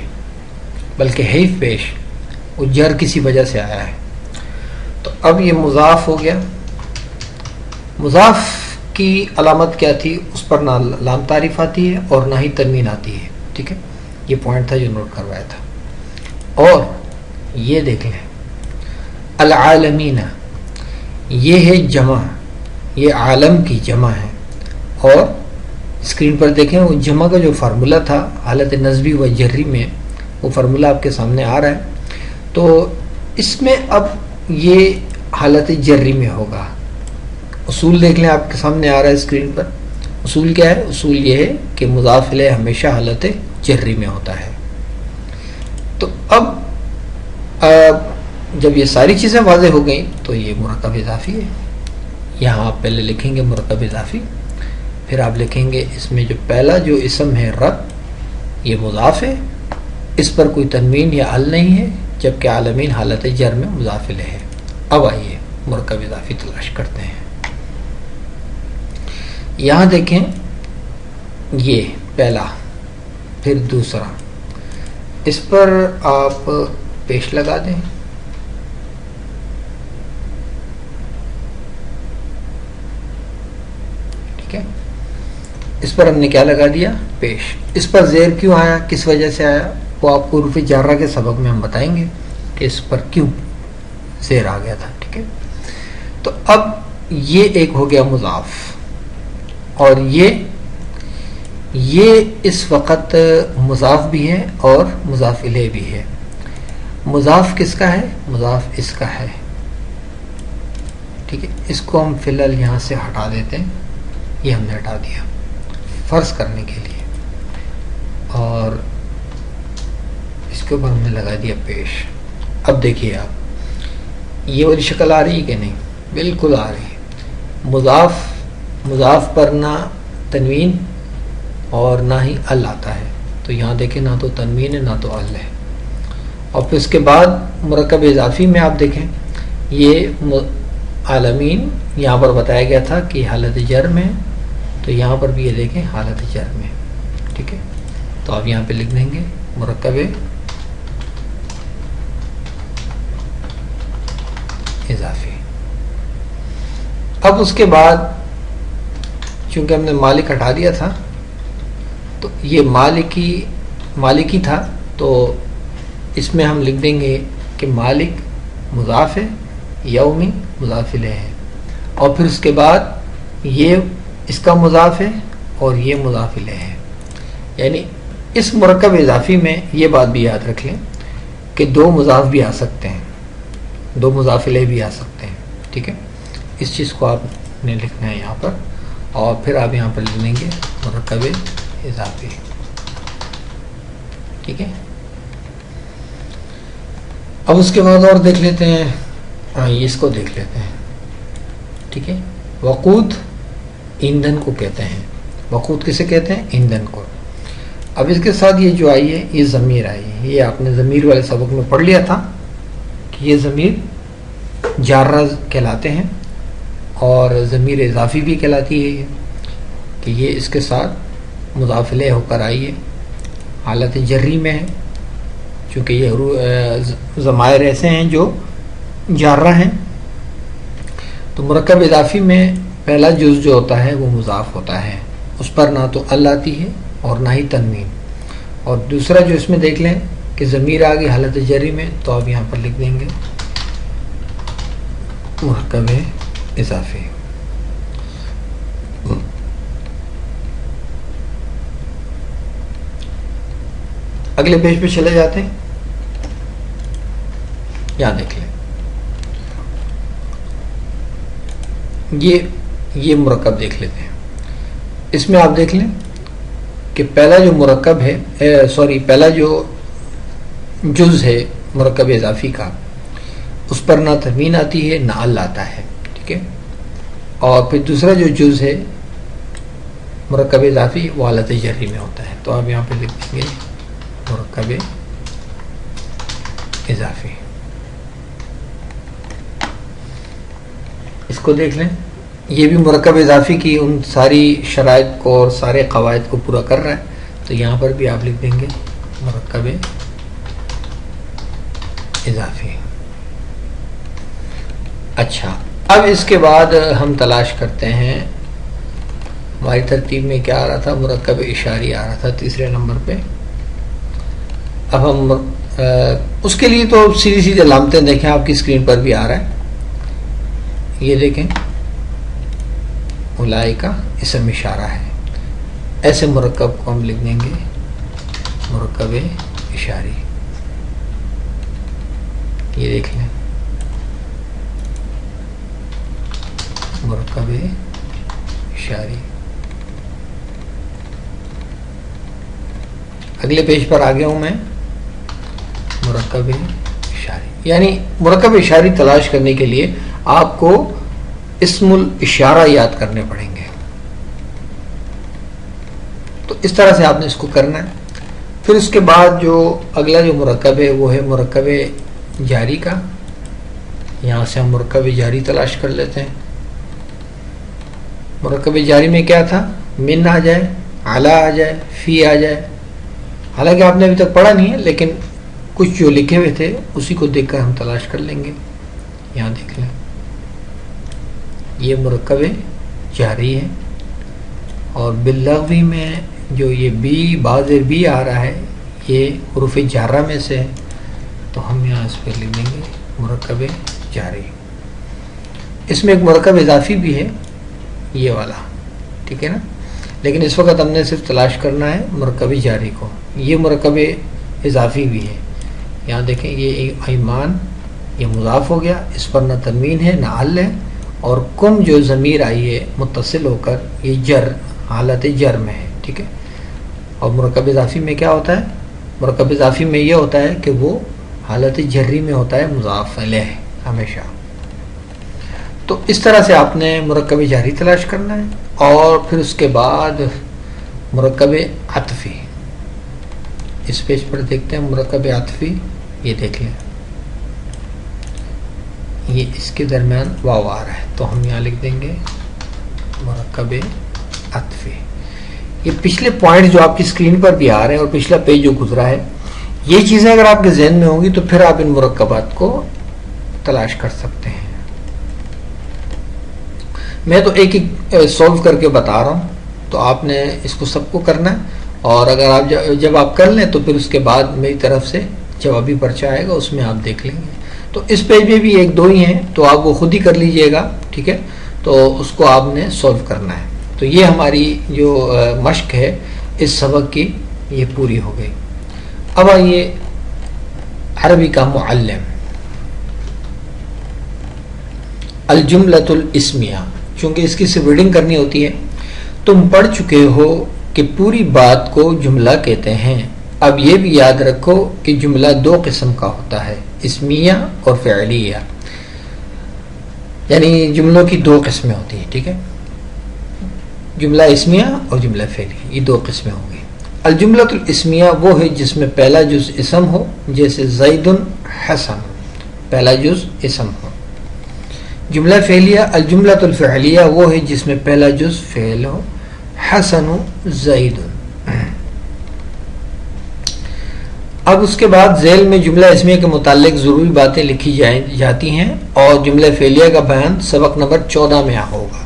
بلکہ ہے پیش, وہ جر کسی وجہ سے آیا ہے. تو اب یہ مضاف ہو گیا. مضاف کی علامت کیا تھی؟ اس پر نہ لام تعریف آتی ہے اور نہ ہی تنوین آتی ہے. ٹھیک ہے, یہ پوائنٹ تھا جو نوٹ کروایا تھا. اور یہ دیکھ لیں العالمین, یہ ہے جمع, یہ عالم کی جمع ہے. اور اسکرین پر دیکھیں وہ جمع کا جو فارمولہ تھا حالت نصبی و جری میں, وہ فارمولہ آپ کے سامنے آ رہا ہے. تو اس میں اب یہ حالت جری میں ہوگا. اصول دیکھ لیں, آپ کے سامنے آ رہا ہے اسکرین پر. اصول کیا ہے؟ اصول یہ ہے کہ مضاف الیہ ہمیشہ حالت جری میں ہوتا ہے. تو اب جب یہ ساری چیزیں واضح ہو گئیں تو یہ مرکب اضافی ہے. یہاں آپ پہلے لکھیں گے مرکب اضافی, پھر آپ لکھیں گے اس میں جو پہلا جو اسم ہے رب, یہ مضاف ہے, اس پر کوئی تنوین یا ال نہیں ہے, جبکہ عالمین حالت جر میں مضاف الیہ ہے. اب آئیے مرکب اضافی تلاش کرتے ہیں. یہاں دیکھیں یہ پہلا, پھر دوسرا, اس پر آپ پیش لگا دیں. ٹھیک ہے, اس پر ہم نے کیا لگا دیا؟ پیش. اس پر زیر کیوں آیا, کس وجہ سے آیا, وہ آپ کو حروف جارہ کے سبق میں ہم بتائیں گے کہ اس پر کیوں زیر آ گیا تھا. ٹھیک ہے, تو اب یہ ایک ہو گیا مضاف, اور یہ اس وقت مضاف بھی ہے اور مضاف الیہ بھی ہے. مضاف کس کا ہے؟ مضاف اس کا ہے. ٹھیک ہے, اس کو ہم فی الحال یہاں سے ہٹا دیتے ہیں. یہ ہم نے ہٹا دیا فرض کرنے کے لیے, اور اس کے اوپر ہم نے لگا دیا پیش. اب دیکھیے آپ, یہ والی شکل آ رہی ہے کہ نہیں؟ بالکل آ رہی ہے. مضاف پر نہ تنوین اور نہ ہی ال آتا ہے. تو یہاں دیکھیں نہ تو تنوین ہے نہ تو ال ہے. اور پھر اس کے بعد مرکب اضافی میں آپ دیکھیں یہ عالمین یہاں پر بتایا گیا تھا کہ حالت جر میں, تو یہاں پر بھی یہ دیکھیں حالت جر میں. ٹھیک ہے, تو آپ یہاں پہ لکھ دیں گے مرکب اضافی. اب اس کے بعد چونکہ ہم نے مالک ہٹا دیا تھا, تو یہ مالکی تھا, تو اس میں ہم لکھ دیں گے کہ مالک مضاف ہے, یومی مضاف الیہ ہے, اور پھر اس کے بعد یہ اس کا مضاف ہے اور یہ مضاف الیہ ہے. یعنی اس مرکب اضافی میں یہ بات بھی یاد رکھ لیں کہ دو مضاف بھی آ سکتے ہیں, دو مضاف الیہ بھی آ سکتے ہیں. ٹھیک ہے, اس چیز کو آپ نے لکھنا ہے یہاں پر, اور پھر آپ یہاں پر لکھ لیں گے مرکب اضافی. ٹھیک ہے, اب اس کے بعد اور دیکھ لیتے ہیں. اس کو دیکھ لیتے ہیں. ٹھیک ہے, وقود ایندھن کو کہتے ہیں. وقود کسے کہتے ہیں؟ ایندھن کو. اب اس کے ساتھ یہ جو آئی ہے یہ ضمیر آئی ہے. یہ آپ نے ضمیر والے سبق میں پڑھ لیا تھا کہ یہ ضمیر جارہ کہلاتے ہیں, اور ضمیر اضافی بھی کہلاتی ہے یہ, کہ یہ اس کے ساتھ مضاف الیہ ہو کر آئی ہے, حالت جری میں ہے, چونکہ یہ ضمائر ایسے ہیں جو جارہ ہیں. تو مرکب اضافی میں پہلا جز جو ہوتا ہے وہ مضاف ہوتا ہے, اس پر نہ تو ال آتی ہے اور نہ ہی تنوین. اور دوسرا جو اس میں دیکھ لیں کہ ضمیر آ گئی حالت جری میں, تو آپ یہاں پر لکھ دیں گے مرکب اضافی. اگلے پیج پہ چلے جاتے ہیں. یہاں دیکھ لیں یہ مرکب دیکھ لیتے ہیں. اس میں آپ دیکھ لیں کہ پہلا جو مرکب ہے پہلا جو جز ہے مرکب اضافی کا, اس پر نہ تنوین آتی ہے نہ ال آتا ہے. ٹھیک ہے, اور پھر دوسرا جو جز ہے مرکب اضافی وہ حالت جری میں ہوتا ہے. تو آپ یہاں پہ لکھ دیں گے مرکب اضافی. اس کو دیکھ لیں, یہ بھی مرکب اضافی کی ان ساری شرائط کو اور سارے قواعد کو پورا کر رہا ہے. تو یہاں پر بھی آپ لکھ دیں گے مرکب اضافی. اچھا, اب اس کے بعد ہم تلاش کرتے ہیں, ہماری ترتیب میں کیا آ رہا تھا, مرکب اشاری آ رہا تھا تیسرے نمبر پہ. اب ہم اس کے لیے تو سیدھی سیدھی علامتیں دیکھیں, آپ کی اسکرین پر بھی آ رہا ہے, یہ دیکھیں اولئک اسم اشارہ ہے. ایسے مرکب کو ہم لکھ دیں گے مرکب اشاری. یہ دیکھ لیں مرکب اشاری. اگلے پیج پر آ گیا ہوں میں, مرکب اشاری. یعنی مرکب اشاری تلاش کرنے کے لیے آپ کو اسم الاشارہ یاد کرنے پڑیں گے. تو اس طرح سے آپ نے اس کو کرنا ہے. پھر اس کے بعد جو اگلا جو مرکب ہے وہ ہے مرکب جاری کا. یہاں سے ہم مرکب جاری تلاش کر لیتے ہیں. مرکب جاری میں کیا تھا, من آ جائے, علی آ جائے, فی آ جائے. حالانکہ آپ نے ابھی تک پڑھا نہیں ہے, لیکن کچھ جو لکھے ہوئے تھے اسی کو دیکھ کر ہم تلاش کر لیں گے. یہاں دیکھ لیں یہ مرکب جاری ہے, اور باللغوی میں جو یہ بی بازر بی آ رہا ہے یہ حروف جارہ میں سے ہے. تو ہم یہاں اس پہ لکھ دیں گے مرکب جاری. اس میں ایک مرکب اضافی بھی ہے یہ والا, ٹھیک ہے نا, لیکن اس وقت ہم نے صرف تلاش کرنا ہے مرکب جاری کو. یہ مرکب اضافی بھی ہے. یہاں دیکھیں یہ ایمان یہ مضاف ہو گیا, اس پر نہ تنوین ہے نہ عل ہے, اور کم جو ضمیر آئی ہے متصل ہو کر یہ جر حالت جر میں ہے, ٹھیک ہے. اور مرکب اضافی میں کیا ہوتا ہے, مرکب اضافی میں یہ ہوتا ہے کہ وہ حالت جری میں ہوتا ہے, مضاف الیہ ہمیشہ. تو اس طرح سے آپ نے مرکب جاری تلاش کرنا ہے. اور پھر اس کے بعد مرکب عطفی. اس پیج پر دیکھتے ہیں مرکب عطفی. یہ دیکھ لیں یہ اس کے درمیان واو آ رہا ہے, تو ہم یہاں لکھ دیں گے مرکب عطفی. یہ پچھلے پوائنٹ جو آپ کی اسکرین پر بھی آ رہے ہیں اور پچھلا پیج جو گزرا ہے, یہ چیزیں اگر آپ کے ذہن میں ہوں گی تو پھر آپ ان مرکبات کو تلاش کر سکتے ہیں. میں تو ایک ایک سولو کر کے بتا رہا ہوں, تو آپ نے اس کو سب کو کرنا ہے. اور اگر آپ جب آپ کر لیں تو پھر اس کے بعد میری طرف سے جوابی پرچہ آئے گا, اس میں آپ دیکھ لیں گے. تو اس پیج میں بھی ایک دو ہی ہیں, تو آپ وہ خود ہی کر لیجئے گا, ٹھیک ہے. تو اس کو آپ نے سولو کرنا ہے. تو یہ ہماری جو مشق ہے اس سبق کی یہ پوری ہو گئی. اب آئیے عربی کا معلم, الجملۃ الاسمیہ. چونکہ اس کی صرف ریڈنگ کرنی ہوتی ہے, تم پڑھ چکے ہو کہ پوری بات کو جملہ کہتے ہیں. اب یہ بھی یاد رکھو کہ جملہ دو قسم کا ہوتا ہے, اسمیہ اور فعلیہ. یعنی جملوں کی دو قسمیں ہوتی ہیں, ٹھیک ہے. جملہ اسمیہ اور جملہ فعلیہ, یہ دو قسمیں ہوں گی. الجملۃ الاسمیہ وہ ہے جس میں پہلا جز اسم ہو, جیسے زید حسن, پہلا جز اسم ہو. جملہ فعلیہ الجملۃ الفعلیہ وہ ہے جس میں پہلا جز فعل ہو, حسن زید. اب اس کے بعد ذیل میں جملہ اسمیہ کے متعلق ضروری باتیں لکھی جاتی ہیں, اور جملہ فعلیہ کا بیان سبق نمبر 14 میں ہوگا.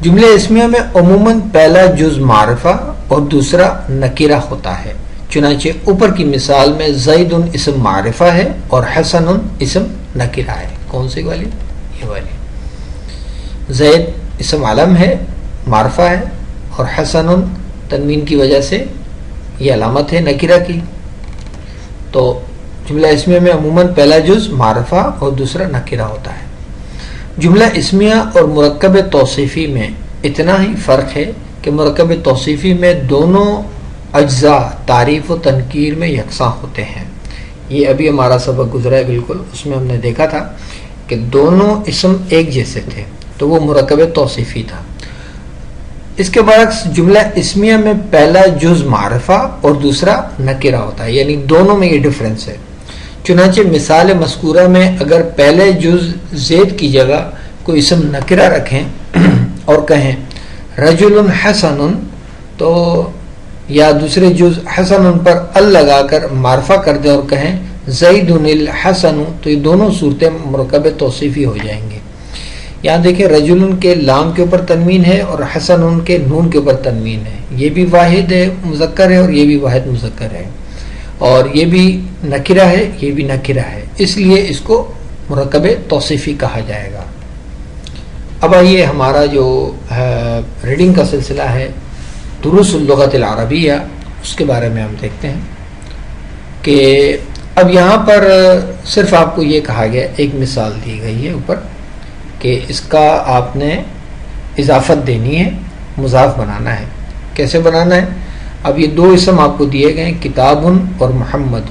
جملہ اسمیہ میں عموماً پہلا جز معرفہ اور دوسرا نکرہ ہوتا ہے. چنانچہ اوپر کی مثال میں زید اسم معرفہ ہے اور حسن اسم نکرہ ہے. کون سی والی؟ یہ والی. زید اسم علم ہے, معرفہ ہے, اور حسن تنوین کی وجہ سے یہ علامت ہے نکرہ کی. تو جملہ اسمیہ میں عموماً پہلا جز معرفہ اور دوسرا نکرہ ہوتا ہے. جملہ اسمیہ اور مرکب توصیفی میں اتنا ہی فرق ہے کہ مرکب توصیفی میں دونوں اجزاء تعریف و تنکیر میں یکساں ہوتے ہیں. یہ ابھی ہمارا سبق گزرا ہے بالکل, اس میں ہم نے دیکھا تھا کہ دونوں اسم ایک جیسے تھے, تو وہ مرکب توصیفی تھا. اس کے برعکس جملہ اسمیہ میں پہلا جز معرفہ اور دوسرا نکرہ ہوتا ہے، یعنی دونوں میں یہ ڈفرنس ہے۔ چنانچہ مثال مذکورہ میں اگر پہلے جز زید کی جگہ کوئی اسم نکرہ رکھیں اور کہیں رجل حسن، تو یا دوسرے جز حسن پر ال لگا کر معرفہ کر دیں اور کہیں زید الحسن، تو یہ دونوں صورتیں مرکب توصیفی ہو جائیں گے۔ یہاں دیکھیں رجل کے لام کے اوپر تنوین ہے اور حسن کے نون کے اوپر تنوین ہے، یہ بھی واحد ہے مذکر ہے اور یہ بھی واحد مذکر ہے، اور یہ بھی نکرہ ہے یہ بھی نکرہ ہے، اس لیے اس کو مرکب توصیفی کہا جائے گا۔ اب آئیے ہمارا جو ریڈنگ کا سلسلہ ہے دروس اللغت العربیہ، اس کے بارے میں ہم دیکھتے ہیں کہ اب یہاں پر صرف آپ کو یہ کہا گیا، ایک مثال دی گئی ہے اوپر کہ اس کا آپ نے اضافت دینی ہے، مضاف بنانا ہے۔ کیسے بنانا ہے؟ اب یہ دو اسم آپ کو دیے گئے ہیں، کتاب اور محمد،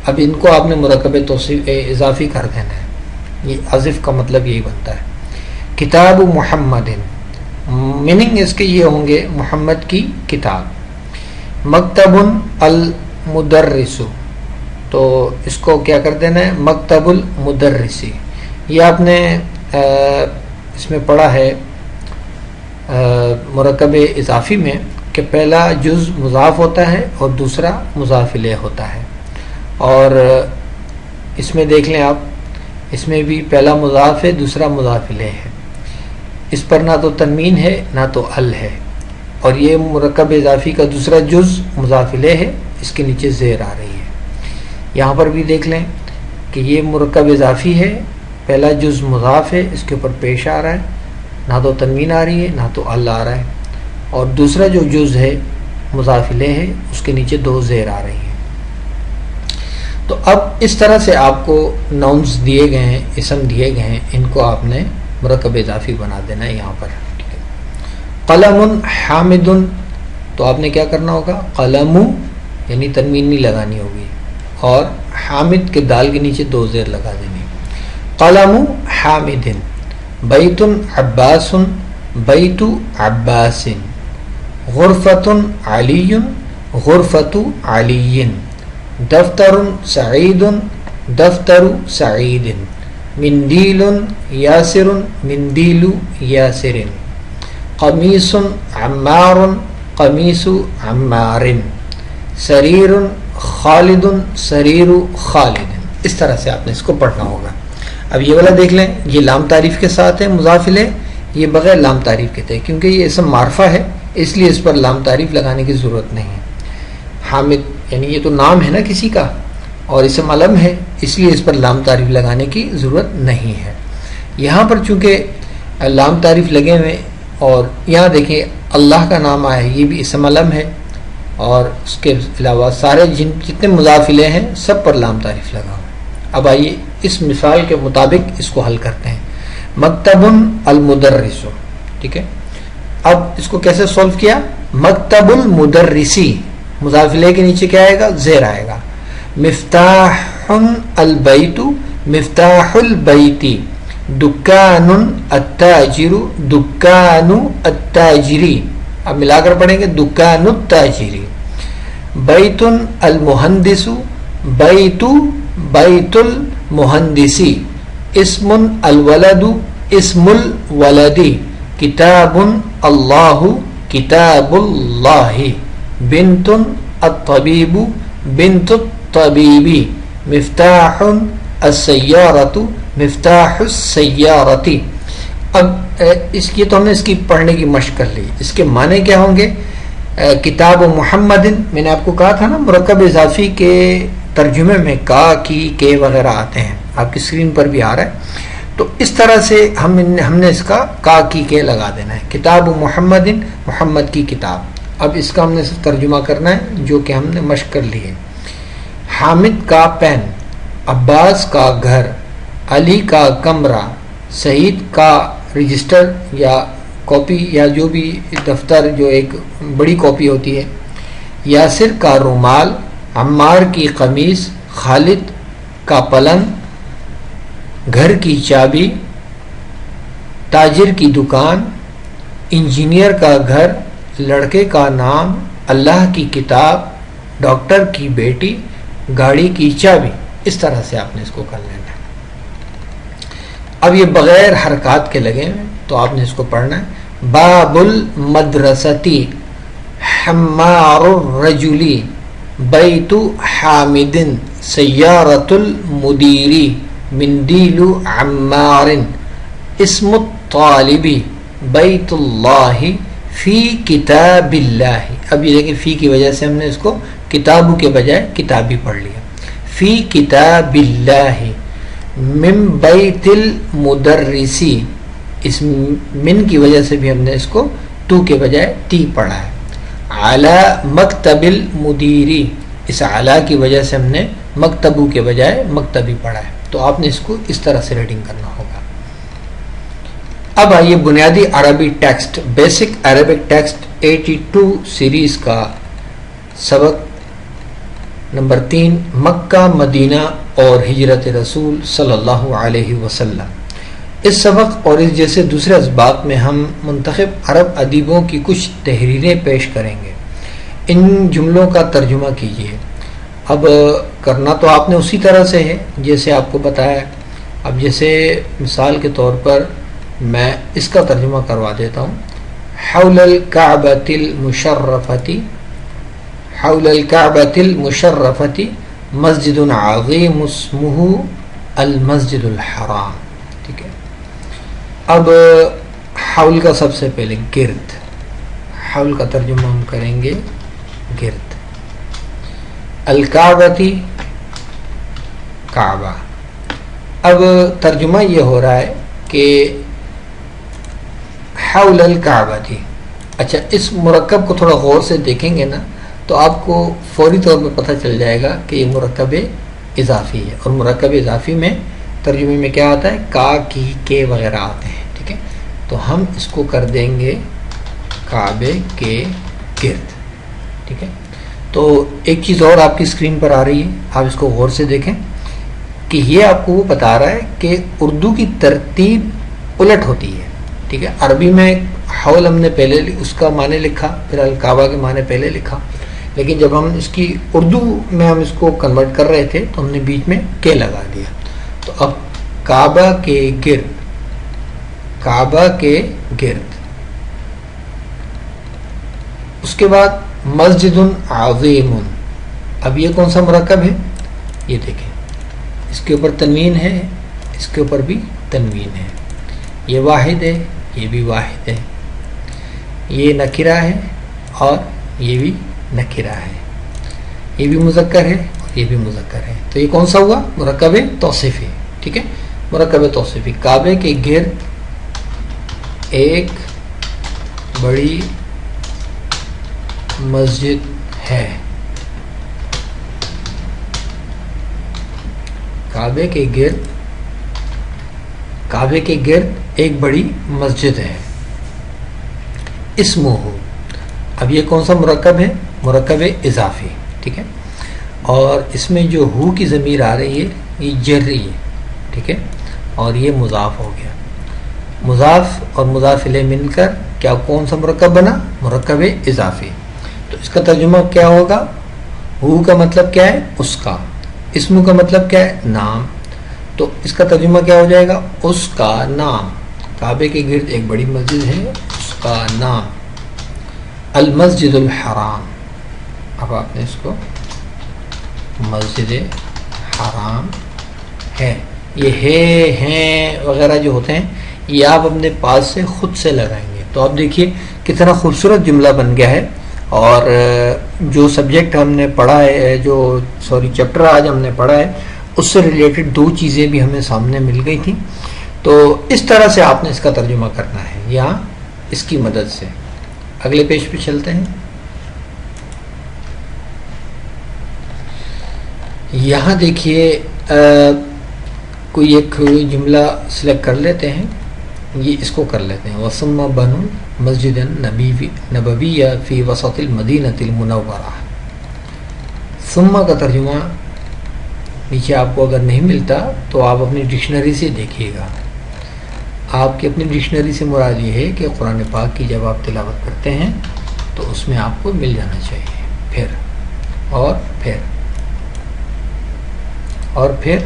اب ان کو آپ نے مرکب توصیف اضافی کر دینا ہے۔ یہ عزف کا مطلب یہی بنتا ہے، کتاب محمد، میننگ اس کے یہ ہوں گے محمد کی کتاب۔ مکتب المدرس، تو اس کو کیا کر دینا ہے مکتب المدرسی۔ یہ آپ نے اس میں پڑھا ہے مرکب اضافی میں کہ پہلا جز مضاف ہوتا ہے اور دوسرا مضاف الیہ ہوتا ہے، اور اس میں دیکھ لیں آپ، اس میں بھی پہلا مضاف ہے دوسرا مضاف الیہ ہے، اس پر نہ تو تنوین ہے نہ تو ال ہے، اور یہ مرکب اضافی کا دوسرا جز مضاف الیہ ہے، اس کے نیچے زیر آ رہی ہے۔ یہاں پر بھی دیکھ لیں کہ یہ مرکب اضافی ہے، پہلا جز مضاف ہے، اس کے اوپر پیش آ رہا ہے، نہ تو تنوین آ رہی ہے نہ تو ال آ رہا ہے، اور دوسرا جو جز ہے مضاف الیہ ہے، اس کے نیچے دو زیر آ رہی ہے۔ تو اب اس طرح سے آپ کو ناؤنز دیے گئے ہیں، اسم دیے گئے ہیں، ان کو آپ نے مرکب اضافی بنا دینا ہے یہاں پر۔ قلم حامد، تو آپ نے کیا کرنا ہوگا، قلم یعنی تنوین نہیں لگانی ہوگی، اور حامد کے دال کے نیچے دو زیر لگا دینی۔ قلم حامد، بیت عباس، بیت عباس، غرفۃ علی، غرفۃ علی، دفتر سعید، دفتر سعید، مندیل یاسر، مندیل یاسر، قمیص عمار، قمیص عمار، سریر خالد، سریر خالد۔ اس طرح سے آپ نے اس کو پڑھنا ہوگا۔ اب یہ والا دیکھ لیں، یہ لام تعریف کے ساتھ ہے مضاف الیہ، یہ بغیر لام تعریف کے تھے، کیونکہ یہ اسم معرفہ ہے اس لیے اس پر لام تعریف لگانے کی ضرورت نہیں ہے۔ حامد یعنی یہ تو نام ہے نا کسی کا، اور اسم علم ہے، اس لیے اس پر لام تعریف لگانے کی ضرورت نہیں ہے۔ یہاں پر چونکہ لام تعریف لگے ہوئے، اور یہاں دیکھیں اللہ کا نام آیا ہے، یہ بھی اسم علم ہے، اور اس کے علاوہ سارے جتنے مضاف الیہ ہیں سب پر لام تعریف لگا ہوا ہے۔ اب آئیے اس مثال کے مطابق اس کو حل کرتے ہیں۔ مکتب المدرس، ٹھیک ہے، اب اس کو کیسے سولو کیا، مکتب المدرسی، مضاف الیہ کے نیچے کیا آئے گا، زیر آئے گا۔ مفتاح البیت، مفتاح البیت، دکان التاجر، دکان التاجری، اب ملا کر پڑھیں گے دکان التاجری۔ بیت المہندس، بیت بیت المہندسی، اسم الولد، اسم الولد، کتاب اللہ، کتاب اللہ، بنت الطبیب، بنت الطبیب، مفتاح السیارۃ، مفتاح السیارۃ۔ اب اس کی تو ہم نے اس کی پڑھنے کی مشق کر لی، اس کے معنی کیا ہوں گے، کتاب محمد، میں نے آپ کو کہا تھا نا مرکب اضافی کے ترجمے میں کا، کی، کے وغیرہ آتے ہیں، آپ کی اسکرین پر بھی آ رہا ہے، تو اس طرح سے ہم نے اس کا کی کے لگا دینا ہے، کتاب محمد، محمد کی کتاب۔ اب اس کا ہم نے ترجمہ کرنا ہے جو کہ ہم نے مشق کر لی ہے۔ حامد کا پین، عباس کا گھر، علی کا کمرہ، سعید کا رجسٹر یا کاپی یا جو بھی دفتر جو ایک بڑی کاپی ہوتی ہے، یاسر کا رومال، عمار کی قمیص، خالد کا پلنگ، گھر کی چابی، تاجر کی دکان، انجینئر کا گھر، لڑکے کا نام، اللہ کی کتاب، ڈاکٹر کی بیٹی، گاڑی کی چابی. اس طرح سے آپ نے اس کو کر لینا ہے. اب یہ بغیر حرکات کے لگے ہیں تو آپ نے اس کو پڑھنا ہے. باب المدرستی، حمار الرجلی، بیت حامد، سیارۃ المدیری، مندیل عمار، اسم الطالبی، بیت اللہ، فی کتاب اللہ. اب یہ دیکھیں فی کی وجہ سے ہم نے اس کو کتابوں کے بجائے کتابی پڑھ لیا. فی کتاب اللہ، من بیت المدرسی، اس من کی وجہ سے بھی ہم نے اس کو تو کے بجائے تی پڑھا ہے. علی مکتب المدیری، اس علی کی وجہ سے ہم نے مکتبو کے بجائے مکتبی پڑھا ہے. تو آپ نے اس کو اس طرح سے ریڈنگ کرنا ہوگا. اب آئیے بنیادی عربی text, basic Arabic text 82 series کا سبق نمبر 3، مکہ مدینہ اور ہجرت رسول صلی اللہ علیہ وسلم. اس سبق اور اس جیسے دوسرے اسباق میں ہم منتخب عرب ادیبوں کی کچھ تحریریں پیش کریں گے. ان جملوں کا ترجمہ کیجیے. اب کرنا تو آپ نے اسی طرح سے ہے جیسے آپ کو بتایا. اب جیسے مثال کے طور پر میں اس کا ترجمہ کروا دیتا ہوں. حول الکعبۃ المشرفۃ، حول الکعبۃ المشرفۃ مسجد عظیم اسمہ المسجد الحرام. ٹھیک ہے. اب حول کا سب سے پہلے گرد، حول کا ترجمہ ہم کریں گے گرد. الکعبتی، کعبہ. اب ترجمہ یہ ہو رہا ہے کہ حول الکعبتی. اچھا، اس مرکب کو تھوڑا غور سے دیکھیں گے نا تو آپ کو فوری طور پہ پتہ چل جائے گا کہ یہ مرکب اضافی ہے. اور مرکب اضافی میں ترجمے میں کیا آتا ہے؟ کا، کی، کے وغیرہ آتے ہیں. ٹھیک ہے. تو ہم اس کو کر دیں گے کعبے کے گرد. ٹھیک ہے. تو ایک چیز اور آپ کی اسکرین پر آ رہی ہے، آپ اس کو غور سے دیکھیں کہ یہ آپ کو وہ بتا رہا ہے کہ اردو کی ترتیب الٹ ہوتی ہے. ٹھیک ہے. عربی میں حول ہم نے پہلے اس کا معنی لکھا، پھر الکعبہ کے معنی پہلے لکھا، لیکن جب ہم اس کی اردو میں ہم اس کو کنورٹ کر رہے تھے تو ہم نے بیچ میں کے لگا دیا. تو اب کعبہ کے گرد، کعبہ کے گرد. اس کے بعد مسجد عظیم. اب یہ کون سا مرکب ہے؟ یہ دیکھیں، اس کے اوپر تنوین ہے، اس کے اوپر بھی تنوین ہے. یہ واحد ہے، یہ بھی واحد ہے. یہ نکرہ ہے اور یہ بھی نکرہ ہے. یہ بھی مذکر ہے اور یہ بھی مذکر ہے. تو یہ کون سا ہوا؟ مرکب توصیفی. ٹھیک ہے. مرکب توصیفی. کعبے کے گرد ایک بڑی مسجد ہے. کعبے کے گرد، کعبے کے گرد ایک بڑی مسجد ہے. اسمہ. اب یہ کون سا مرکب ہے؟ مرکب اضافی. ٹھیک ہے. اور اس میں جو ہو کی ضمیر آ رہی ہے یہ جری ہے. ٹھیک ہے. اور یہ مضاف ہو گیا. مضاف اور مضاف الیہ مل کر کیا کون سا مرکب بنا؟ مرکب اضافی. تو اس کا ترجمہ کیا ہوگا؟ ہو کا مطلب کیا ہے؟ اس کا. اسم کا مطلب کیا ہے؟ نام. تو اس کا ترجمہ کیا ہو جائے گا؟ اس کا نام. کعبے کے گرد ایک بڑی مسجد ہے، اس کا نام المسجد الحرام. اب آپ نے اس کو مسجد حرام ہے. یہ ہے، ہیں وغیرہ جو ہوتے ہیں یہ آپ اپنے پاس سے خود سے لگائیں گے. تو آپ دیکھیے کتنا خوبصورت جملہ بن گیا ہے. اور جو سبجیکٹ ہم نے پڑھا ہے، جو چیپٹر آج ہم نے پڑھا ہے، اس سے ریلیٹڈ دو چیزیں بھی ہمیں سامنے مل گئی تھیں. تو اس طرح سے آپ نے اس کا ترجمہ کرنا ہے یہاں اس کی مدد سے. اگلے پیج پہ چلتے ہیں. یہاں دیکھیے کوئی ایک جملہ سلیکٹ کر لیتے ہیں. یہ اس کو کر لیتے ہیں. وَثُمَّ بَنُوا مَسْجِدًا نَبَوِيًّا فِي وَسَطِ الْمَدِينَةِ الْمُنَوَّرَةِ. ثم کا ترجمہ نیچے آپ کو اگر نہیں ملتا تو آپ اپنی ڈکشنری سے دیکھیے گا. آپ کی اپنی ڈکشنری سے مراد یہ ہے کہ قرآن پاک کی جب آپ تلاوت کرتے ہیں تو اس میں آپ کو مل جانا چاہیے پھر اور پھر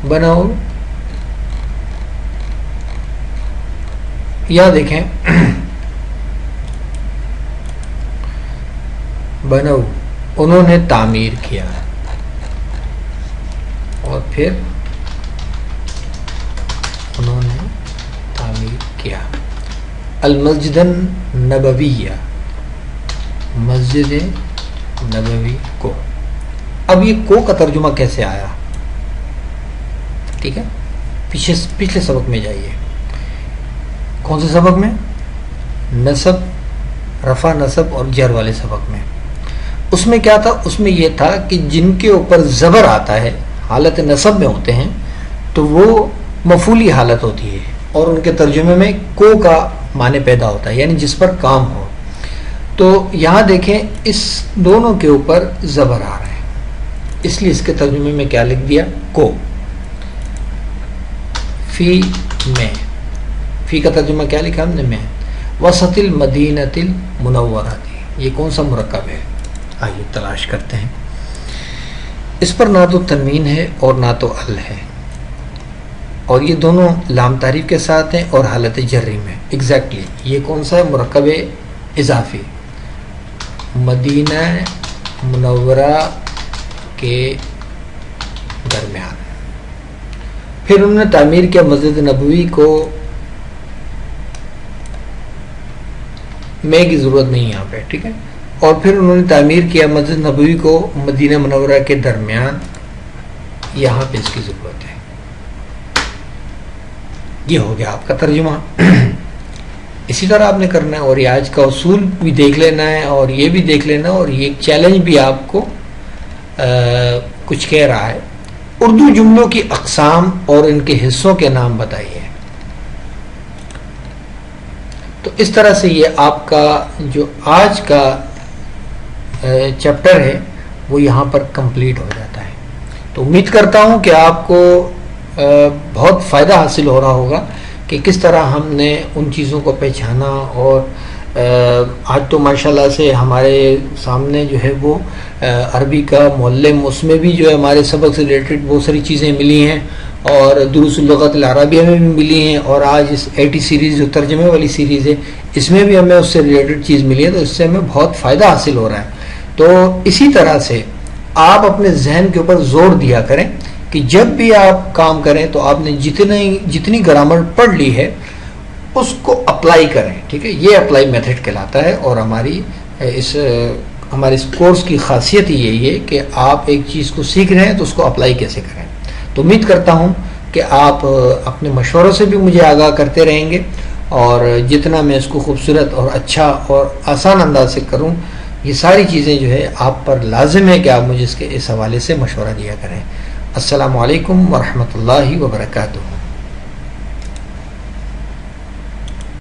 بناؤ. یا دیکھیں بناؤ انہوں نے تعمیر کیا اور پھر انہوں نے تعمیر کیا المسجد النبویہ، مسجد نبوی کو. اب یہ کو کا ترجمہ کیسے آیا؟ ٹھیک ہے، پچھلے سبق میں جائیے. کون سے سبق میں؟ نصب، رفع نصب اور جر والے سبق میں. اس میں کیا تھا؟ اس میں یہ تھا کہ جن کے اوپر زبر آتا ہے حالت نصب میں ہوتے ہیں تو وہ مفعولی حالت ہوتی ہے اور ان کے ترجمے میں کو کا معنی پیدا ہوتا ہے، یعنی جس پر کام ہو. تو یہاں دیکھیں اس دونوں کے اوپر زبر آ رہا ہے، اس لیے اس کے ترجمے میں کیا لکھ دیا؟ کو. فی میں، فی کا ترجمہ کیا لکھا ہم نے؟ میں. وسط المدینۃ المنورہ، یہ کون سا مرکب ہے؟ آئیے تلاش کرتے ہیں. اس پر نہ تو تنوین ہے اور نہ تو ال ہے، اور یہ دونوں لام تعریف کے ساتھ ہیں اور حالت جری میں. ایگزیکٹلی یہ کون سا ہے؟ مرکب اضافی، مدینہ منورہ کے درمیان. پھر انہوں نے تعمیر کیا مسجد نبوی کو، میں کی ضرورت نہیں یہاں پہ، ٹھیک ہے. اور پھر انہوں نے تعمیر کیا مسجد نبوی کو مدینہ منورہ کے درمیان، یہاں پہ اس کی ضرورت ہے. یہ ہو گیا آپ کا ترجمہ. اسی طرح آپ نے کرنا ہے، اور یہ آج کا اصول بھی دیکھ لینا ہے اور یہ بھی دیکھ لینا، اور یہ ایک چیلنج بھی آپ کو کچھ کہہ رہا ہے. اردو جملوں کی اقسام اور ان کے حصوں کے نام بتائیے. تو اس طرح سے یہ آپ کا جو آج کا چیپٹر ہے وہ یہاں پر کمپلیٹ ہو جاتا ہے. تو امید کرتا ہوں کہ آپ کو بہت فائدہ حاصل ہو رہا ہوگا کہ کس طرح ہم نے ان چیزوں کو پہچانا. اور آج تو ماشاءاللہ سے ہمارے سامنے جو ہے وہ عربی کا معلم، اس میں بھی جو ہے ہمارے سبق سے ریلیٹڈ بہت ساری چیزیں ملی ہیں، اور دروس اللغت العربیہ میں بھی ملی ہیں، اور آج اس 80 سیریز جو ترجمے والی سیریز ہے اس میں بھی ہمیں اس سے ریلیٹڈ چیز ملی ہے. تو اس سے ہمیں بہت فائدہ حاصل ہو رہا ہے. تو اسی طرح سے آپ اپنے ذہن کے اوپر زور دیا کریں کہ جب بھی آپ کام کریں تو آپ نے جتنی گرامر پڑھ لی ہے اس کو اپلائی کریں. ٹھیک ہے، یہ اپلائی میتھڈ کہلاتا ہے. اور ہمارے اس کورس کی خاصیت یہی ہے کہ آپ ایک چیز کو سیکھ رہے ہیں تو اس کو اپلائی کیسے کریں. تو امید کرتا ہوں کہ آپ اپنے مشوروں سے بھی مجھے آگاہ کرتے رہیں گے، اور جتنا میں اس کو خوبصورت اور اچھا اور آسان انداز سے کروں، یہ ساری چیزیں جو ہے آپ پر لازم ہے کہ آپ مجھے اس حوالے سے مشورہ دیا کریں. السلام علیکم ورحمۃ اللہ وبرکاتہ.